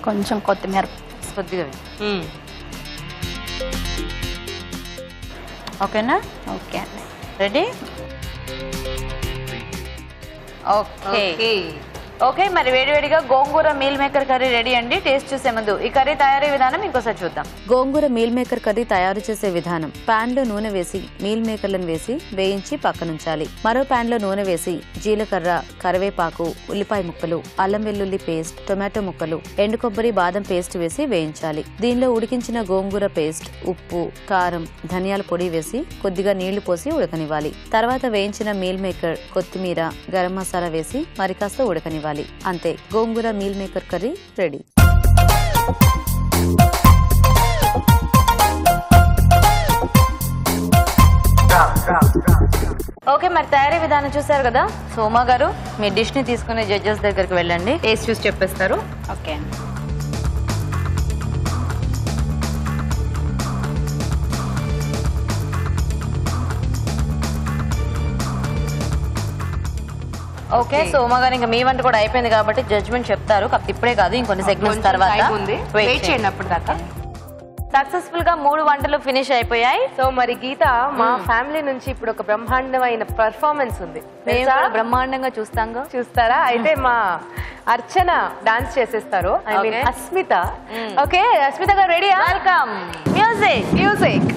కొంచెం కొత్తిమీర కొద్దిగా. ఓకేనా? ఓకే అండి, రెడీ. ఓకే ఓకే, మరి వేడివేడిగా గోంగూర మీల్ మేకర్ కర్రీ రెడీ అండి. టేస్ట్ చూసే ముందు ఈ కర్రీ తయారీ విధానం ఇంకోసారి చూద్దాం. గోంగూర మీల్ మేకర్ కర్రీ తయారు చేసే విధానం: పాన్ లో నూనె వేసి మీల్ మేకర్లను వేసి వేయించి పక్కనుంచాలి. మరో పాన్ లో నూనె వేసి జీలకర్ర, కరివేపాకు, ఉల్లిపాయ ముక్కలు, అల్లం వెల్లుల్లి పేస్ట్, టొమాటో ముక్కలు, ఎండు కొబ్బరి, బాదం పేస్ట్ వేసి వేయించాలి. దీనిలో ఉడికించిన గోంగూర పేస్ట్, ఉప్పు, కారం, ధనియాల పొడి వేసి కొద్దిగా నీళ్లు పోసి ఉడకనివ్వాలి. తర్వాత వేయించిన మీల్ మేకర్, కొత్తిమీర, గరం మసాలా వేసి మరికాస్త ఉడకనివ్వాలి. అంతే, గోంగూర meal maker curry ready. Okay, మరి తయారీ విధానం చూసారు కదా. సోమా గారు, మీ డిష్ ని తీసుకునే జడ్జెస్ దగ్గరికి వెళ్ళండి, టేస్ట్ చూసి చెప్పేస్తారు. ఓకే అండి. ఓకే సో ఉమా గారు ఇంకా మీ వంట కూడా అయిపోయింది కాబట్టి జడ్జ్మెంట్ చెప్తారు. కాకపోతే ఇప్పుడే కాదు, ఇంకొన్ని సెగ్మెంట్స్ తర్వాత వెయిట్ చేయండి అప్పుడు దాకా. సక్సెస్ఫుల్ గా 3 వంటలు ఫినిష్ అయిపోయాయి. సో మరి గీత మా ఫ్యామిలీ నుంచి ఇప్పుడు ఒక బ్రహ్మాండమైన పర్ఫార్మెన్స్ ఉంది. బ్రహ్మాండంగా చూస్తారా? అయితే మా అర్చన డాన్స్ చేసేస్తారు. I mean Asmita. Okay Asmita గారు రెడీయా? వెల్కమ్. మ్యూజిక్.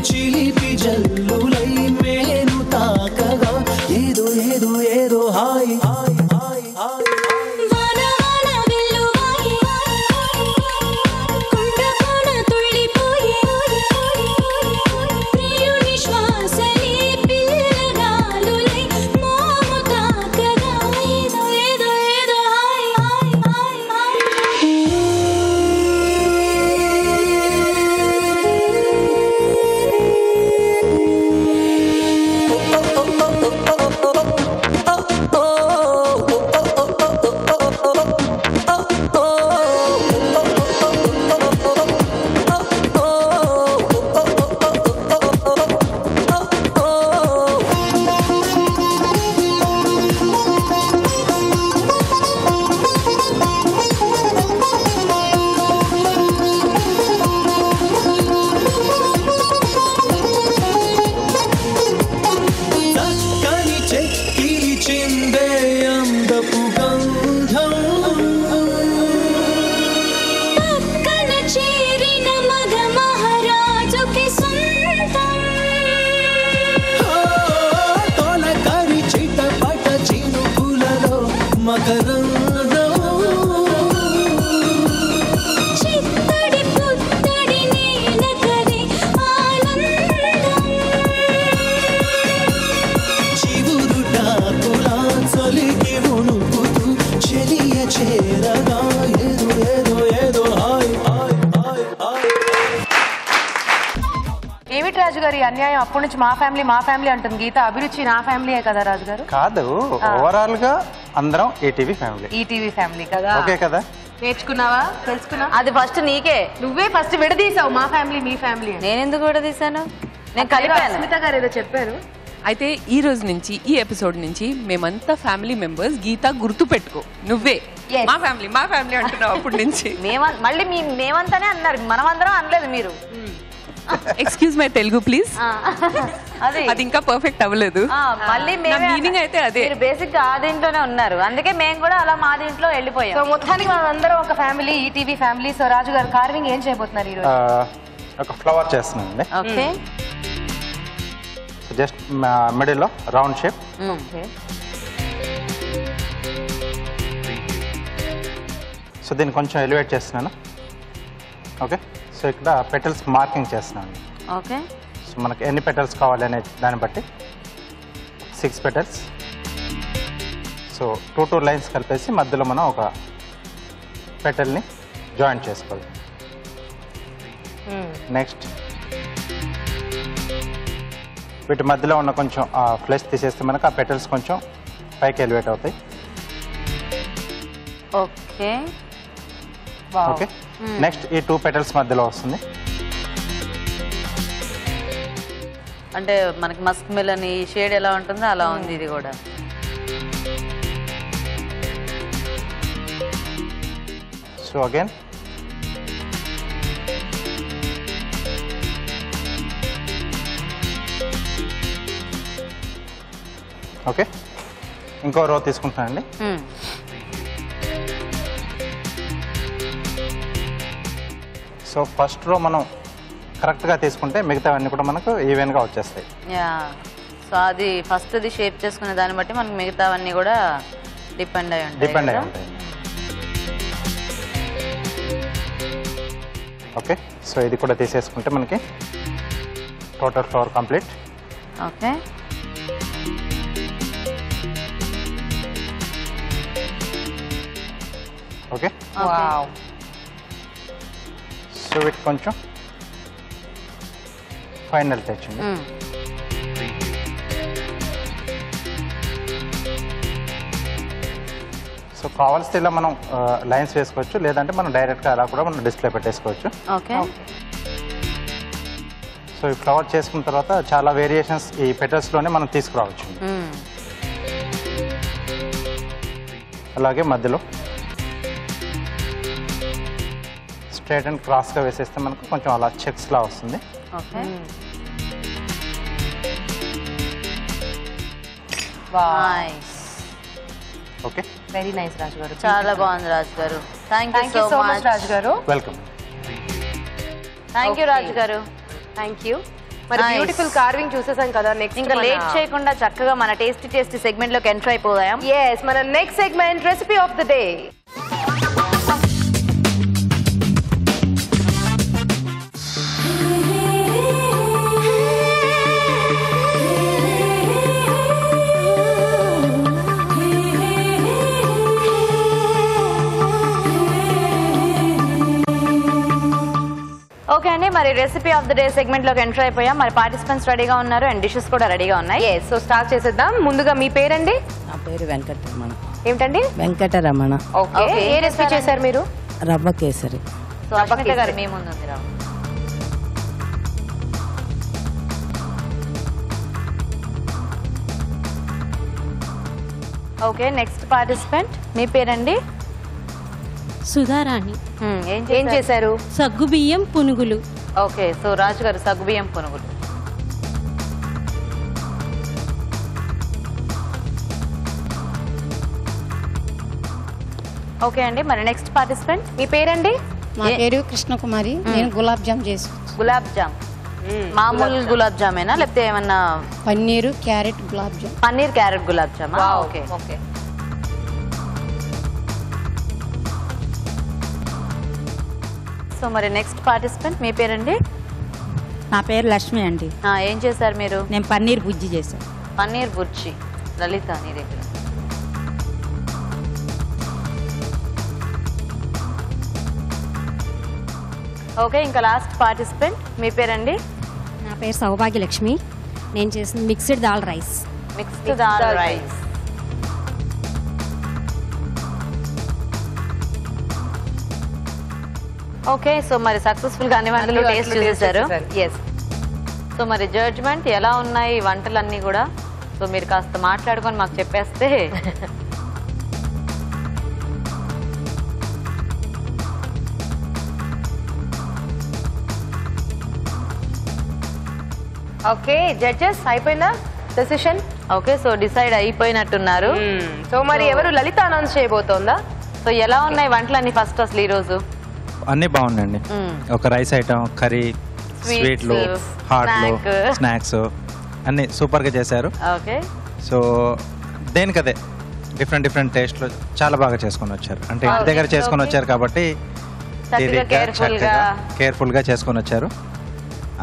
చిలిపి జల్లులై మేను తాకగా ఏదో ఏదో ఏదో హాయ్ హాయ్ హాయ్ హాయ్ ఏమిటి రాజు గారు అన్యాయం? అప్పటి నుంచి మా ఫ్యామిలీ అంటుంది గీత. అభిరుచి నా ఫ్యామిలీయే కదా రాజు గారు? కాదు, ఓవరాల్ గా అందరం ఈటీవీ ఫ్యామిలీ కదా. ఓకే కదా? నేర్చుకున్నావా? తెలుసుకున్నా? అది ఫస్ట్ నీకే. నువ్వే ఫస్ట్ విడదీసావు మా ఫ్యామిలీ మీ ఫ్యామిలీ. నేను ఎందుకు విడదీసాను? నేను కలిపాను. అస్మిత గారు ఏదో చెప్పారు. అయితే ఈ రోజు నుంచి ఈ ఎపిసోడ్ నుంచి మేమంతా ఫ్యామిలీ మెంబర్స్. గీత గుర్తు పెట్టుకో, నువ్వే మా ఫ్యామిలీ అంటున్నావు అప్పటి నుంచి. మళ్ళీ మేమంతానే అన్నారు, మనమందరం అనలేదు మీరు. Excuse my Telugu please. అది ఇంకా పర్ఫెక్ట్ అవ్వలేదు. మళ్ళీ మీనింగ్ అయితే అదే. బేసిక్ గా ఆ దీంట్లోనే ఉన్నారు, అందుకే మేము కూడా అలా మా దీంట్లో వెళ్ళిపోయాం. సో మొత్తానికి మనం అందరం ఒక ఫ్యామిలీ, ఈటీవీ ఫ్యామిలీ. సో రాజు గారు కార్వింగ్ ఏం చేయబోతున్నారు ఈ రోజు? ఒక ఫ్లవర్ చేస్తున్నానండి. ఓకే. జస్ట్ మిడిల్ లో రౌండ్ షేప్. సో దీన్ని కొంచెం ఎలివేట్ చేస్తున్నాను. ఓకే. సో ఇక్కడ పెటల్స్ మార్కింగ్ చేస్తున్నాను. ఓకే. సో మనకి ఎన్ని పెటల్స్ కావాలి అనే దాన్ని బట్టి 6 పెటల్స్. సో 2 లైన్స్ కలిపేసి మధ్యలో మనం ఒక పెటల్ని జాయింట్ చేసుకోవాలి. నెక్స్ట్ వీటి మధ్యలో ఉన్న కొంచెం ఫ్లెష్ తీసేస్తే మనకు ఆ పెటల్స్ కొంచెం పైకి ఎలివేట్ అవుతాయి. ఓకే. ఓకే. నెక్స్ట్ ఈ 2 పెటల్స్ మధ్యలో వస్తుంది. అంటే మనకి మస్క్ మిలన్ ఈ షేడ్ ఎలా ఉంటుందో అలా ఉంది ఇది కూడా. So again okay. ఇంకో రో తీసుకుంటానండి. సో ఫస్ట్ రో మనం కరెక్ట్గా తీసుకుంటే మిగతావన్నీ కూడా మనకు ఈవెన్గా వచ్చేస్తాయి. సో అది ఫస్ట్ది షేప్ చేసుకునే దాన్ని బట్టి మనకి మిగతావన్నీ కూడా డిపెండ్ అయి ఉంటాయి. ఓకే. సో ఇది కూడా తీసేసుకుంటే మనకి total flower complete. Okay. Okay. Wow. So వీటి కొంచెం ఫైనల్ టచ్ అండి. సో కావాల్సి ఇలా మనం లైన్స్ వేసుకోవచ్చు, లేదంటే మనం డైరెక్ట్గా అలా కూడా మనం డిస్ప్లే పెట్టేసుకోవచ్చు. ఓకే. సో ఈ ఫ్లవర్ చేసుకున్న తర్వాత చాలా వేరియేషన్స్ ఈ పెటల్స్లోనే మనం తీసుకురావచ్చు. అలాగే మధ్యలో స్ట్రైట్ అండ్ క్రాస్గా వేసేస్తే మనకు కొంచెం అలా చెక్స్లా వస్తుంది. ఓకే. ఓకే. వెరీ నైస్ రాజు గారు. చాలా బాగుంది రాజు గారు. థ్యాంక్ యూ సో మచ్ రాజు గారు. వెల్కమ్. థ్యాంక్ యూ రాజు గారు. Thank you. మరి బ్యూటిఫుల్ కార్వింగ్ చూసేసాం కదా, నెక్స్ట్ ఇంకా లేట్ చేయకుండా చక్కగా మన టేస్టీ సెగ్మెంట్ లోకి ఎంటర్ అయిపోదాం. yes, మన next segment recipe of the day. Okay అండి, మరి recipe of the day segment లోకి ఎంటర్ అయిపోయాం. మరి పార్టిసిపెంట్స్ రెడీగా ఉన్నారు అండ్ డిషెస్ కూడా రెడీగా ఉన్నాయి. సో స్టార్ట్ చేసేద్దాం. ముందుగా మీ పేరండి? నా పేరు వెంకటరమణ. ఏమిటండి? వెంకటరమణ. ఓకే. ఏ రెసిపీ చేశారు మీరు? రవ్వ కేసరి. సో అశ్మిత గారు మీ ముందు ఉంది. రావు. ఓకే, నెక్స్ట్ పార్టిసిపెంట్ మీ పేరండి? సుధారాణి. ఏం చేశారు? సగ్గుబియ్యం పునుగులు. ఓకే, సో రాజు గారు సగ్గుబియ్యం పునుగులు. ఓకే అండి, మరి నెక్స్ట్ పార్టిసిపెంట్ మీ పేరండి? మా పేరు కృష్ణకుమారి. నేను గులాబ్ జామ్ చేసుకోవచ్చు. గులాబ్ జామ్ మామూలు గులాబ్ జామేనా లేకపోతే ఏమన్నా? Paneer carrot gulab jam. Paneer carrot gulab jam. Okay. Okay. So మరి నెక్స్ట్ పార్టిసిపెంట్ మీ పేరండి? నా పేరు లక్ష్మి అండి. ఏం చేశారు మీరు? నేను పన్నీర్ బుజ్జి చేశాను. పన్నీర్ బుజ్జి. లలిత నీ దగ్గర. ఓకే, ఇంకా లాస్ట్ పార్టిసిపెంట్ మీ పేరండి? నా పేరు సౌభాగ్య లక్ష్మి. నేను చేసిన mixed dal rice. Mixed dal rice. Okay, so మరి సక్సెస్ఫుల్ గా అన్ని వంటలు టేస్ట్ చేశారు. ఎస్. సో మరి జడ్జ్మెంట్ ఎలా ఉన్నాయి ఈ వంటలన్నీ కూడా? సో మీరు కాస్త మాట్లాడుకొని మాకు చెప్పేస్తే. ఓకే, జడ్జెస్ అయిపోయిందా డెసిషన్? ఓకే, సో డిసైడ్ అయిపోయినట్టున్నారు. సో మరి ఎవరు? లలిత అనౌన్స్ చేయబోతోందా? సో ఎలా ఉన్నాయి వంటలన్నీ ఫస్ట్ అసలు ఈ రోజు? అన్నీ బాగున్నాయండి. ఒక రైస్ ఐటమ్, కర్రీ, స్వీట్లు, హాట్లు, స్నాక్స్ అన్నీ సూపర్గా చేశారు. ఓకే. సో దేనికదే డిఫరెంట్ టేస్ట్లో చాలా బాగా చేసుకొని వచ్చారు. అంటే ఇంటి దగ్గర చేసుకొని వచ్చారు కాబట్టి కేర్ఫుల్గా చేసుకొని వచ్చారు.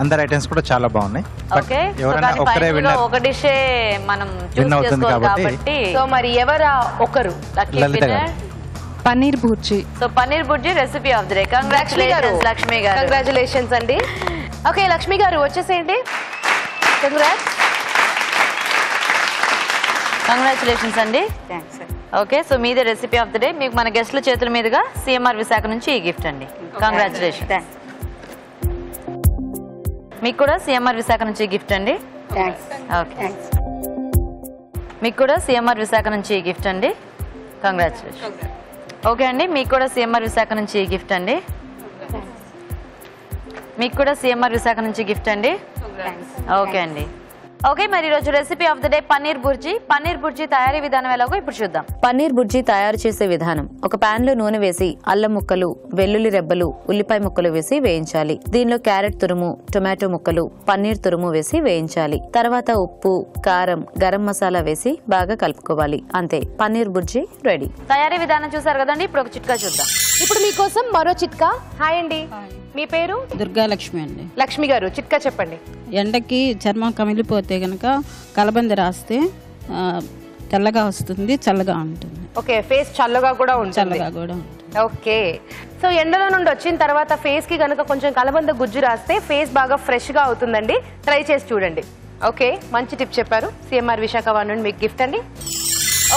అందరు ఐటమ్స్ కూడా చాలా బాగున్నాయి. ఎవరైనా ఒకరే ఒక డిషే మనం విన్ అవుతుంది కాబట్టి. సో మరి ఎవరా ఒకరు? లలిత గారు. Paneer bhurji. So paneer bhurji recipe of the day. Congratulations Lakshmi గారు. కంగ్రాచులేషన్స్ అండి. ఓకే లక్ష్మి గారు వచ్చేసేయండి. కంగ్రాచులేషన్స్ అండి. ఓకే, సో మీదే రెసిపీ ఆఫ్ ది డే. మీకు మన గెస్ట్ల చేతుల మీదుగా సిఎంఆర్ విశాఖ నుంచి ఈ గిఫ్ట్ అండి. కంగ్రాచులేషన్స్. మీకు కూడా సిఎంఆర్ విశాఖ నుంచి గిఫ్ట్ అండి. ఓకే, మీకు కూడా సిఎంఆర్ విశాఖ నుంచి గిఫ్ట్ అండి. కంగ్రాచులేషన్స్. ఓకే అండి, మీకు కూడా సిఎంఆర్ విశాఖ నుంచి గిఫ్ట్ అండి. మీకు కూడా సిఎంఆర్ విశాఖ నుంచి గిఫ్ట్ అండి. ఓకే అండి. ఓకే, మరి ఈరోజు recipe of the day paneer bhurji. Paneer bhurji తయారీ విధానం ఎలాగో ఇప్పుడు చూద్దాం. పన్నీర్ బుర్జీ తయారు చేసే విధానం: ఒక పాన్ లో నూనె వేసి అల్లం ముక్కలు, వెల్లుల్లి రెబ్బలు, ఉల్లిపాయ ముక్కలు వేసి వేయించాలి. దీనిలో క్యారెట్ తురుము, టొమాటో ముక్కలు, పన్నీర్ తురుము వేసి వేయించాలి. తర్వాత ఉప్పు, కారం, గరం మసాలా వేసి బాగా కలుపుకోవాలి. అంతే, పన్నీర్ బుర్జీ రెడీ. తయారీ విధానం చూసారు కదండి. ఇప్పుడు ఒక చిట్కా చూద్దాం. ఇప్పుడు మీకోసం మరో చిట్కా. హాయ్ అండి, మీ పేరు? దుర్గాలక్ష్మి అండి. లక్ష్మి గారు, చిట్కా చెప్పండి. ఎండకి చర్మం కమిలిపోతే గనక కలబంద రాస్తే తెల్లగా వస్తుంది, చల్లగా ఉంటుంది. ఓకే, ఫేస్ చల్లగా కూడా ఉంటుంది. చల్లగా కూడా ఉంటుంది. ఓకే, సో ఎండలో నుండి వచ్చిన తర్వాత ఫేస్ కి కనుక కొంచెం కలబంద గుజ్జు రాస్తే ఫేస్ బాగా ఫ్రెష్ గా అవుతుందండి. ట్రై చేసి చూడండి. ఓకే, మంచి టిప్ చెప్పారు. సిఎంఆర్ విశాఖపట్నం నుండి మీకు గిఫ్ట్ అండి.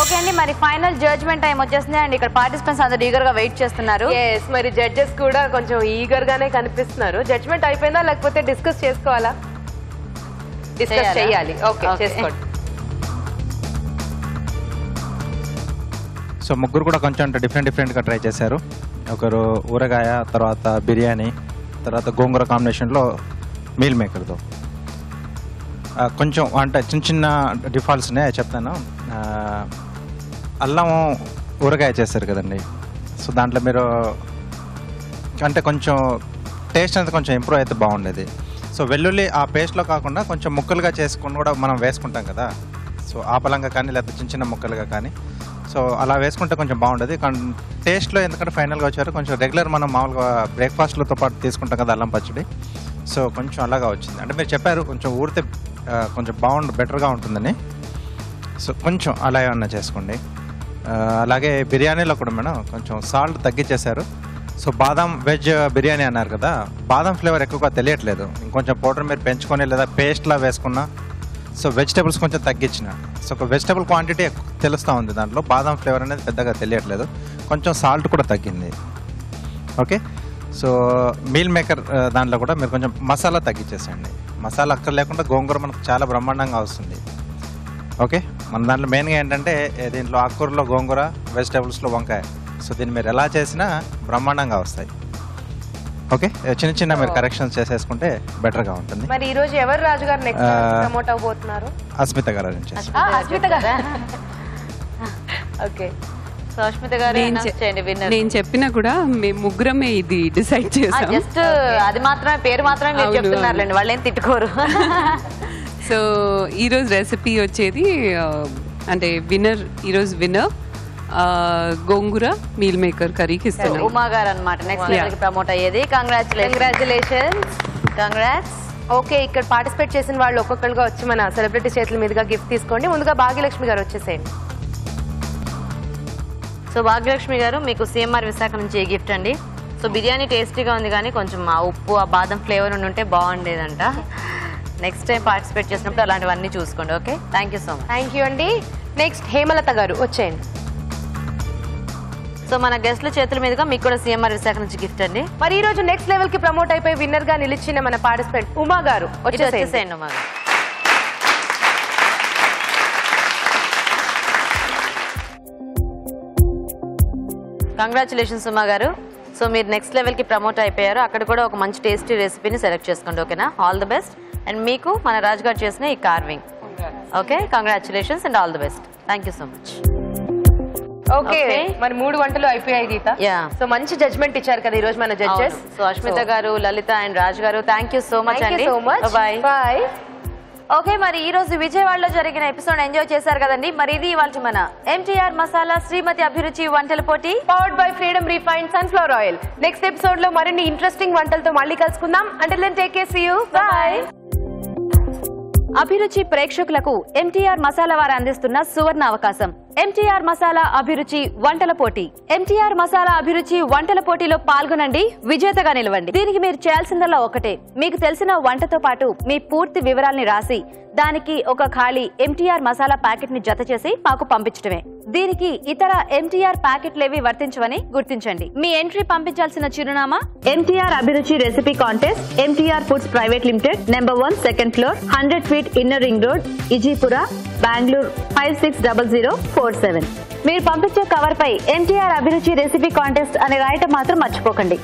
ఓకే అండి, మరి ఫైనల్ జడ్జ్మెంట్ టైం వచ్చేసింది అండి. ఇక్కడ పార్టిసిపెంట్స్ అందరూ ఈగర్ గా వెయిట్ చేస్తున్నారు. ఎస్, మరి జడ్జెస్ కూడా కొంచెం ఈగర్ గానే కనిపిస్తున్నారు. జడ్జ్మెంట్ అయిపోయిందా లేకపోతే డిస్కస్ చేసుకోవాలా? డిస్కస్ చేయాలి. ఓకే, చేసుకోండి. సో ముగ్గురు కూడా కొంచెం డిఫరెంట్గా ట్రై చేశారు. ఒకరు ఊరగాయ, తర్వాత బిర్యానీ, తర్వాత గోంగూర కాంబినేషన్లో మీల్ మేకర్తో. కొంచెం అంటే చిన్న డిఫాల్ట్స్నే చెప్తాను. అల్లం ఊరగాయ చేస్తారు కదండి, సో దాంట్లో మీరు అంటే కొంచెం టేస్ట్ అనేది కొంచెం ఇంప్రూవ్ అయితే బాగుండేది. సో వెల్లుల్లి ఆ పేస్ట్లో కాకుండా కొంచెం ముక్కలుగా చేసుకుని కూడా మనం వేసుకుంటాం కదా, సో ఆపలంగా కానీ లేకపోతే చిన్న ముక్కలుగా కానీ, సో అలా వేసుకుంటే కొంచెం బాగుండేది. కానీ టేస్ట్లో ఎందుకంటే ఫైనల్గా వచ్చారు కొంచెం రెగ్యులర్ మనం మామూలుగా బ్రేక్ఫాస్ట్లతో పాటు తీసుకుంటాం కదా అల్లం పచ్చడి, సో కొంచెం అలాగా వచ్చింది. అంటే మీరు చెప్పారు కొంచెం ఊరితే కొంచెం బెటర్గా ఉంటుందని, సో కొంచెం అలా ఏమన్నా చేసుకోండి. అలాగే బిర్యానీలో కూడా మేడం కొంచెం సాల్ట్ తగ్గించేశారు. సో బాదం వెజ్ బిర్యానీ అన్నారు కదా, బాదం ఫ్లేవర్ ఎక్కువగా తెలియట్లేదు. ఇంకొంచెం పౌడర్ మీరు పెంచుకొని లేదా పేస్ట్లా వేసుకున్నా, సో వెజిటేబుల్స్ కొంచెం తగ్గించిన, సో ఒక వెజిటేబుల్ క్వాంటిటీ తెలుస్తూ ఉంది దాంట్లో, బాదం ఫ్లేవర్ అనేది పెద్దగా తెలియట్లేదు. కొంచెం సాల్ట్ కూడా తగ్గింది. ఓకే, సో మీల్ మేకర్ దాంట్లో కూడా మీరు కొంచెం మసాలా తగ్గించేసేయండి. మసాలా అక్కడ లేకుండా గోంగూర మనకు చాలా బ్రహ్మాండంగా వస్తుంది. ఓకే, మన దాంట్లో మెయిన్గా ఏంటంటే దీంట్లో ఆకుకూరలో గోంగూర, వెజిటేబుల్స్లో వంకాయ, సో దీన్ని మీరు ఎలా చేసినా బ్రహ్మాండంగా వస్తాయి. ఓకే, చిన్న మీరు కరెక్షన్స్ చేసేసుకుంటే బెటర్గా ఉంటుంది. మరి ఈ రోజు ఎవరు రాజుగారు నెక్స్ట్ ప్రమోట్ అవబోతున్నారు? అస్మిత గారు నుంచి. అస్మిత గారా? ఓకే, నేను చెప్పినా కూడా మేము ముగ్గురమే ఇది డిసైడ్ చేసాం. జస్ట్ అది మాత్రమే, పేరు మాత్రమే మీరు చెప్తున్నారులేండి, వాళ్ళు ఏం తిట్టుకోరు. సో ఈరోజు రెసిపీ వచ్చేది అంటే ఈరోజు విన్నర్ గోంగూర మీల్ మేకర్ కర్రీకి ఇస్తున్నాం. ఉమా గారు అనమాట నెక్స్ట్ లెవెల్కి ప్రమోట్ అయ్యేది. కంగ్రాచులేషన్స్. ఓకే, ఇక్కడ పార్టిసిపేట్ చేసిన వాళ్ళు ఒక్కొక్కరుగా వచ్చి మన సెలబ్రిటీ చేతుల మీదుగా గిఫ్ట్ తీసుకోండి. ముందుగా భాగ్యలక్ష్మి గారు వచ్చేసేయండి. సో భాగ్యలక్ష్మి గారు, మీకు సిఎంఆర్ విశాఖ నుంచి ఈ గిఫ్ట్ అండి. సో బిర్యానీ టేస్టీగా ఉంది కానీ కొంచెం ఆ ఉప్పు, ఆ బాదం ఫ్లేవర్ ఉంటే బాగుండేదంట. నెక్స్ట్ టైం పార్టిసిపేట్ చేసినప్పుడు అలాంటివన్నీ చూసుకోండి. Okay, thank you so much. Thank you అండి. నెక్స్ట్ హేమలత గారు వచ్చేయండి. సో మన గెస్ట్ల చేతుల మీదుగా మీకు కూడా సిఎంఆర్ విశాఖ నుంచి గిఫ్ట్ అండి. మరి ఈ రోజు నెక్స్ట్ లెవెల్ కి ప్రమోట్ అయిపోయి విన్నర్ గా నిలిచిన మన పార్టిసిపెంట్ ఉమా గారు వచ్చేసేయండి. ఉమా గారు, కంగ్రాచులేషన్స్ ఉమా గారు. సో మీరు నెక్స్ట్ లెవెల్కి ప్రమోట్ అయిపోయారు. అక్కడ కూడా ఒక మంచి టేస్టీ రెసిపీని సెలెక్ట్ చేసుకోండి. ఓకేనా, ఆల్ ది బెస్ట్. అండ్ మీకు మన రాజు గారు చేసిన ఈ carving. Okay, congratulations and all the best. Thank you so much. Okay, మరి 3 వంటలు అయిపోయాయి గీత. సో మంచి జడ్జ్మెంట్ ఇచ్చారు కదా ఈ రోజు మన జడ్జెస్. సో అష్మిత గారు, లలిత అండ్ రాజు గారు, థ్యాంక్ యూ సో మచ్ అండి. బాయ్. ఓకే, మరి ఈ రోజు విజయవాడలో జరిగిన ఎపిసోడ్ ఎంజాయ్ చేశారు కదండి. మరి ఇది ఇవాళ మన ఎంటీఆర్ మసాలా శ్రీమతి అభిరుచి వంటల పోటీ powered by Freedom refined sunflower oil. Next episode లో మరిన్ని ఇంట్రెస్టింగ్ వంటలతో మళ్ళీ కలుసుకుందాం. Until then take care, see you, bye. Abhiruchi ప్రేక్షకులకు ఎంటీఆర్ మసాలా వారు అందిస్తున్న సువర్ణ అవకాశం. ఎంటీఆర్ మసాలా అభిరుచి వంటల పోటీ. ఎంటీఆర్ మసాలా అభిరుచి వంటల పోటీలో పాల్గొనండి, విజేతగా నిలవండి. దీనికి మీరు చేయాల్సిందల్లా ఒకటే, మీకు తెలిసిన వంటతో పాటు మీ పూర్తి వివరాల్ని రాసి దానికి ఒక ఖాళీ ఎంటీఆర్ మసాలా ప్యాకెట్ ని జత చేసి మాకు పంపించడమే. దీనికి ఇతర ఎంటీఆర్ ప్యాకెట్లేవి వర్తించవని గుర్తించండి. మీ ఎంట్రీ పంపించాల్సిన చిరునామా MTR Abhiruchi recipe contest, MTR foods private limited, number 1, second floor, 100 feet inner ring road, Ejipura, Bengaluru 560047. మీరు పంపించే కవర్ పై ఎంటీఆర్ అభిరుచి రెసిపీ కాంటెస్ట్ అని రాయటం మాత్రం మర్చిపోకండి.